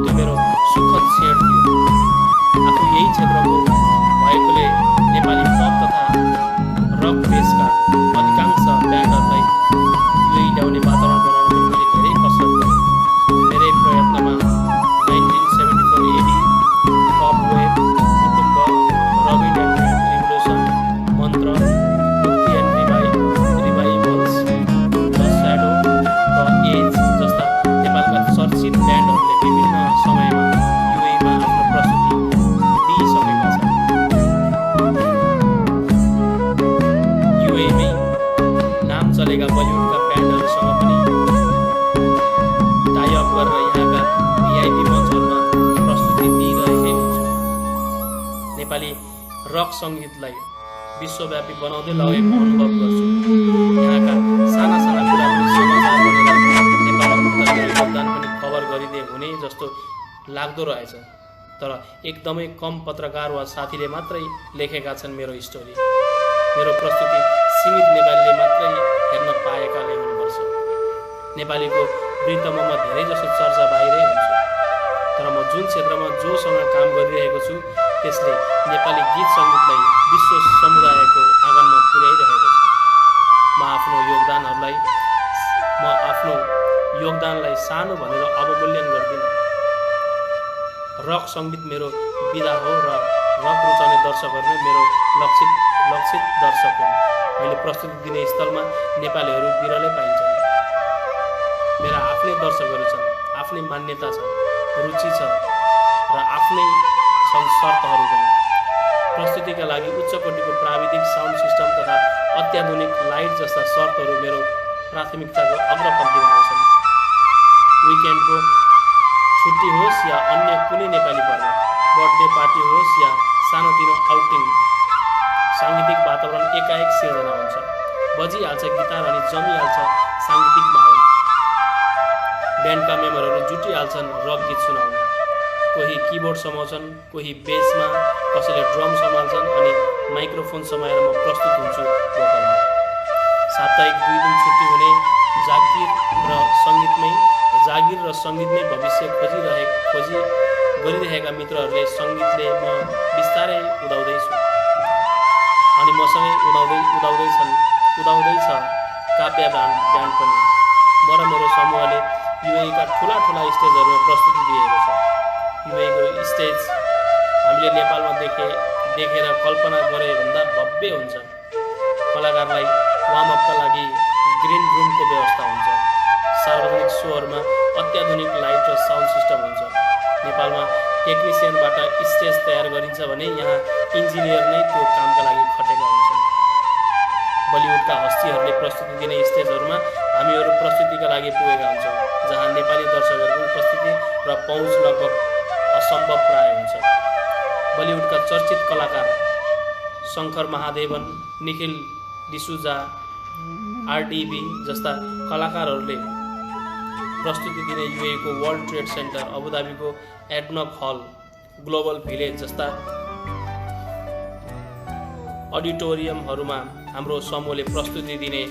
त्यो मेरो सुखद क्षण थियो। आफू यही क्षेत्रको भएकोले नेपाली पप तथा रक बेसका अधिकांश ब्यान्डहरूलाई युए ल्याउने वातावरण बनाउन मैले धेरै कसरत गरेँ। मेरै प्रयत्नमा 1974 एडी, पप वेब, कुटुम्ब, Rabin and revolution, Mantra, Mukti and revivals, the shadow, the edge जस्ता नेपालका चर्चित ब्यान्डहरूले विभिन्न समयमा युएमा आफ्नो प्रस्तुति दिइसकेका छन्। युएमै नाम चलेका बलिउडका ब्यान्डहरूसँग पनि टाइअप गरेर यहाँका VIP मञ्चहरूमा प्रस्तुति दिइरहेकै हुन्छु। नेपाली रक सङ्गीतलाई विश्वव्यापी बनाउँदै लगेको अनुभव गर्छु। यहाँका साना साना कुरा पनि समाचार बनेर नेपालमा पुग्दा मेरो योगदान पनि कभर गरिदिए हुने जस्तो लाग्दो रहेछ। तर एकदमै कम पत्रकार वा साथीले मात्रै लेखेका छन् मेरो स्टोरी। मेरो प्रस्तुति सीमित नेपालीले मात्रै हेर्न पाएकाले हुनुपर्छ। नेपालीको वृत्तमा म धेरै जसो चर्चा बाहिरै हुन्छु। तर म जुन क्षेत्रमा जोसँग काम गरिरहेको छु त्यसले नेपाली गीत सङ्गीतलाई विश्व समुदायको आँगनमा पुर्याइरहेको छ। म आफ्नो योगदानलाई सानो भनेर अवमूल्यन गर्दिनँ। रक सङ्गीत मेरो विधा हो र रक रुचाउने दर्शकहरू नै मेरो लक्षित दर्शक हुन्। मैले प्रस्तुति दिने स्थलमा नेपालीहरू बिरलै पाइन्छन्। मेरा आफ्नै दर्शकहरू छन्, आफ्नै मान्यता छ, रुचि छ र आफ्नै छन् शर्तहरू पनि। प्रस्तुतिका लागि उच्च कोटिको प्राविधिक साउन्ड सिस्टम तथा अत्याधुनिक लाइट जस्ता शर्तहरू मेरो प्राथमिकताको अग्रपन्थीमा आउँछन्। विकेन्डको छुट्टी होस् या अन्य कुनै नेपाली पर्व, बर्थडे पार्टी होस् या सानोतिनो आउटिङ, साङ्गीतिक वातावरण एकाएक सिर्जना हुन्छ। बजिहाल्छ गिटार अनि जमिहाल्छ साङ्गीतिक माहौल। ब्यान्डका मेम्बरहरू जुटिहाल्छन् रक गीत सुनाउन। कोही किबोर्ड समाउँछन्, कोही बेसमा, कसैले ड्रम सम्हाल्छन् अनि माइक्रोफोन समाएर म प्रस्तुत हुन्छु भोकलमा। साप्ताहिक 2 दिन छुट्टी हुने जागिर र सङ्गीतमै भविष्य खोजी गरिरहेका मित्रहरूले सङ्गीतले म बिस्तारै उदाउँदैछु अनि मसँगै उदाउँदैछ काव्य ब्यान्ड पनि। म र मेरो समूहले युएका ठुला स्टेजहरूमा प्रस्तुति दिएको छ। युएको स्टेज हामीले नेपालमा देखेर कल्पना गरे भन्दा भव्य हुन्छ। कलाकारलाई वार्मअपका लागि ग्रिन रुमको व्यवस्था हुन्छ। सार्वजनिक सोहरूमा अत्याधुनिक लाइट र साउन्ड सिस्टम हुन्छ। नेपालमा टेक्निसियनबाट स्टेज तयार गरिन्छ भने यहाँ इन्जिनियर नै त्यो कामका लागि खटेका हुन्छन्। बलिउडका हस्तीहरूले प्रस्तुति दिने स्टेजहरूमा हामीहरू प्रस्तुतिका लागि पुगेका हुन्छौँ, जहाँ नेपाली दर्शकहरूको उपस्थिति र पहुँच लगभग असम्भव प्राय हुन्छ। बलिउडका चर्चित कलाकार शङ्कर महादेवन, निखिल डिसूजा, आरडीबी जस्ता कलाकारहरूले प्रस्तुति दिने युएको वर्ल्ड ट्रेड सेन्टर, अबुधाबीको एडनक हल, ग्लोबल भिलेज जस्ता अडिटोरियमहरूमा हाम्रो समूहले प्रस्तुति दिने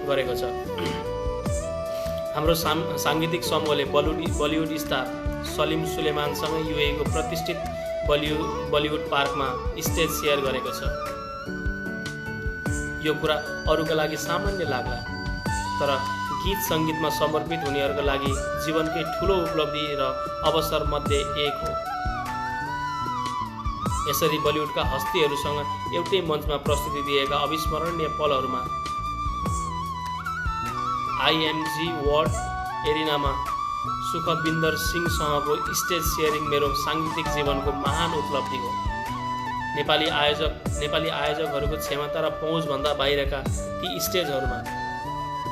गरेको छ। हाम्रो साङ्गीतिक समूहले बलिउड स्टार सलिम सुलेमानसँग युएको प्रतिष्ठित बलिउड पार्कमा स्टेज सेयर गरेको छ। यो कुरा अरूका लागि सामान्य लाग्ला, तर गीत सङ्गीतमा समर्पित हुनेहरूका लागि जीवनकै ठुलो उपलब्धि र अवसर मध्ये एक हो। यसरी बलिउडका हस्तीहरूसँग एउटै मञ्चमा प्रस्तुति दिएका अविस्मरणीय पलहरूमा आइएमजी वर्ल्ड एरिनामा सुखविन्दर सिंहसँगको स्टेज सेयरिङ मेरो साङ्गीतिक जीवनको महान उपलब्धि हो। नेपाली आयोजकहरूको क्षमता र पहुँचभन्दा बाहिरका ती स्टेजहरूमा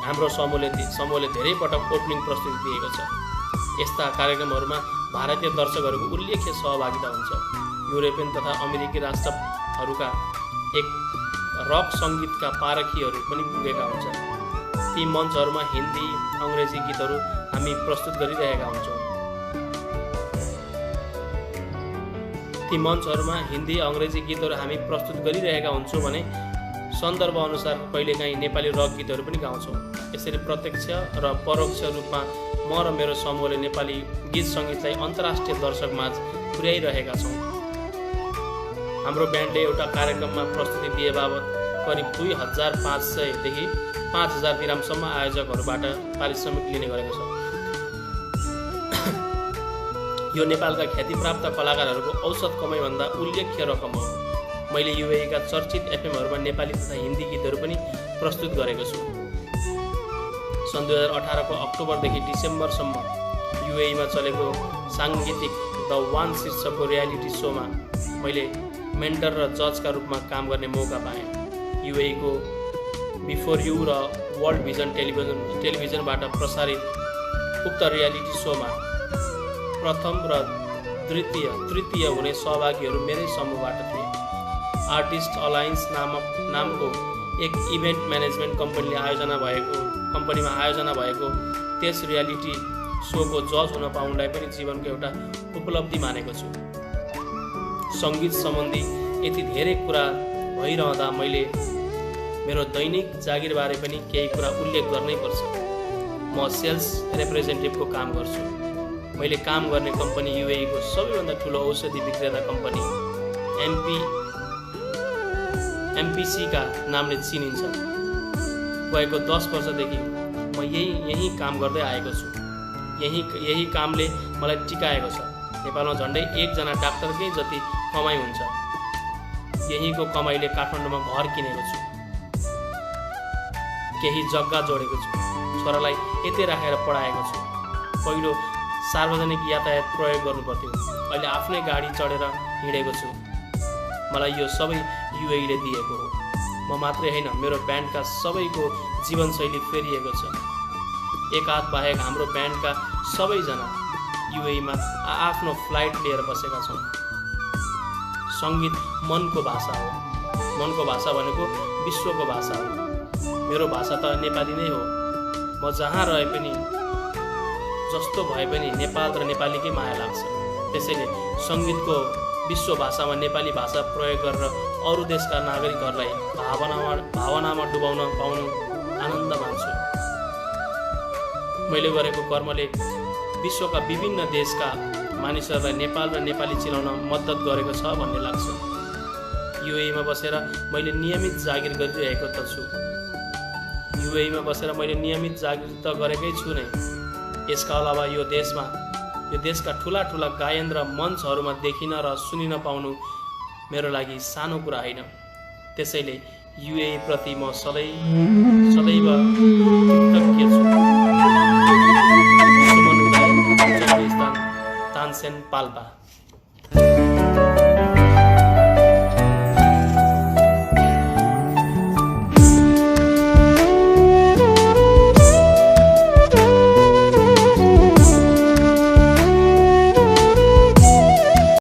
हाम्रो समूहले धेरै पटक ओपनिङ प्रस्तुति दिएको छ। यस्ता कार्यक्रमहरूमा भारतीय दर्शकहरूको उल्लेख्य सहभागिता हुन्छ। युरोपियन तथा अमेरिकी राष्ट्रहरूका एक रक सङ्गीतका पारखीहरू पनि पुगेका हुन्छन्। ती मञ्चहरूमा हिन्दी अङ्ग्रेजी गीतहरू हामी प्रस्तुत गरिरहेका हुन्छौँ भने सन्दर्भअनुसार कहिलेकाहीँ नेपाली रक गीतहरू पनि गाउँछौँ। यसरी प्रत्यक्ष र परोक्ष रूपमा म र मेरो समूहले नेपाली गीत सङ्गीतलाई अन्तर्राष्ट्रिय दर्शकमाझ पुर्याइरहेका छौँ। हाम्रो ब्यान्डले एउटा कार्यक्रममा प्रस्तुति दिए बाबत करिब 2500 देखि 5000 दिरामसम्म आयोजकहरूबाट पारिश्रमिक लिने गरेको छ। यो नेपालका ख्यातिप्राप्त कलाकारहरूको औसत कमाइभन्दा उल्लेख्य रकम हो। मैले युएका चर्चित एफएमहरूमा नेपाली तथा हिन्दी गीतहरू पनि प्रस्तुत गरेको छु। सन् 2018 को अक्टोबरदेखि डिसेम्बरसम्म युएमा चलेको साङ्गीतिक द वान शीर्षकको रियालिटी शोमा मैले मेन्टर र जजका रूपमा काम गर्ने मौका पाएँ। युएको बिफोर यु र वर्ल्ड भिजन टेलिभिजनबाट प्रसारित उक्त रियालिटी शोमा प्रथम र तृतीय हुने सहभागीहरू मेरै समूहबाट थिए। आर्टिस्ट अलायन्स नामको एक इभेन्ट म्यानेजमेन्ट कम्पनीमा आयोजना भएको त्यस रियालिटी सोको जज हुन पाउनुलाई पनि जीवनको एउटा उपलब्धि मानेको छु। सङ्गीत सम्बन्धी यति धेरै कुरा भइरहँदा मैले मेरो दैनिक जागिरबारे पनि केही कुरा उल्लेख गर्नै पर्छ। म सेल्स रिप्रेजेन्टेटिभको काम गर्छु। मैले काम गर्ने कम्पनी युएको सबैभन्दा ठुलो औषधि विक्रेता कम्पनी एमपिसीका नामले चिनिन्छ। गएको 10 वर्षदेखि म यही काम गर्दै आएको छु। यही कामले मलाई टिकाएको छ। नेपालमा झन्डै 1 जना डाक्टरकै जति कमाइ हुन्छ। यहीँको कमाइले काठमाडौँमा घर किनेको छु, केही जग्गा जोडेको छु, छोरालाई यतै राखेर पढाएको छु। पहिलो सार्वजनिक यातायात प्रयोग गर्नुपर्थ्यो, अहिले आफ्नै गाडी चढेर हिँडेको छु। मलाई यो सबै युएले दिएको हो। म मात्रै होइन, मेरो ब्यान्डका सबैको जीवनशैली फेरिएको छ। एक हात बाहेक हाम्रो ब्यान्डका सबैजना युएमा आफ्नो फ्लाइट लिएर बसेका छौँ। सङ्गीत मनको भाषा हो। मनको भाषा भनेको विश्वको भाषा हो। मेरो भाषा त नेपाली नै हो। म जहाँ रहे पनि जस्तो भए पनि नेपाल र नेपालीकै माया लाग्छ। त्यसैले सङ्गीतको विश्व भाषामा नेपाली भाषा प्रयोग गरेर अरू देशका नागरिकहरूलाई भावनामा डुबाउन पाउनु आनन्द मान्छु। मैले गरेको कर्मले विश्वका विभिन्न देशका मानिसहरूलाई नेपाल र नेपाली चिनाउन मद्दत गरेको छ भन्ने लाग्छ। युएईमा बसेर मैले नियमित जागिर गरिरहेको त छु। युएईमा बसेर मैले नियमित जागिर त गरेकै छु नै। यसका अलावा यो देशका ठुला ठुला गायन र मञ्चहरूमा देखिन र सुनिन पाउनु मेरो लागि सानो कुरा होइन। त्यसैले युएई प्रति म सदैव कृतज्ञ छु। तानसेन पाल्पा।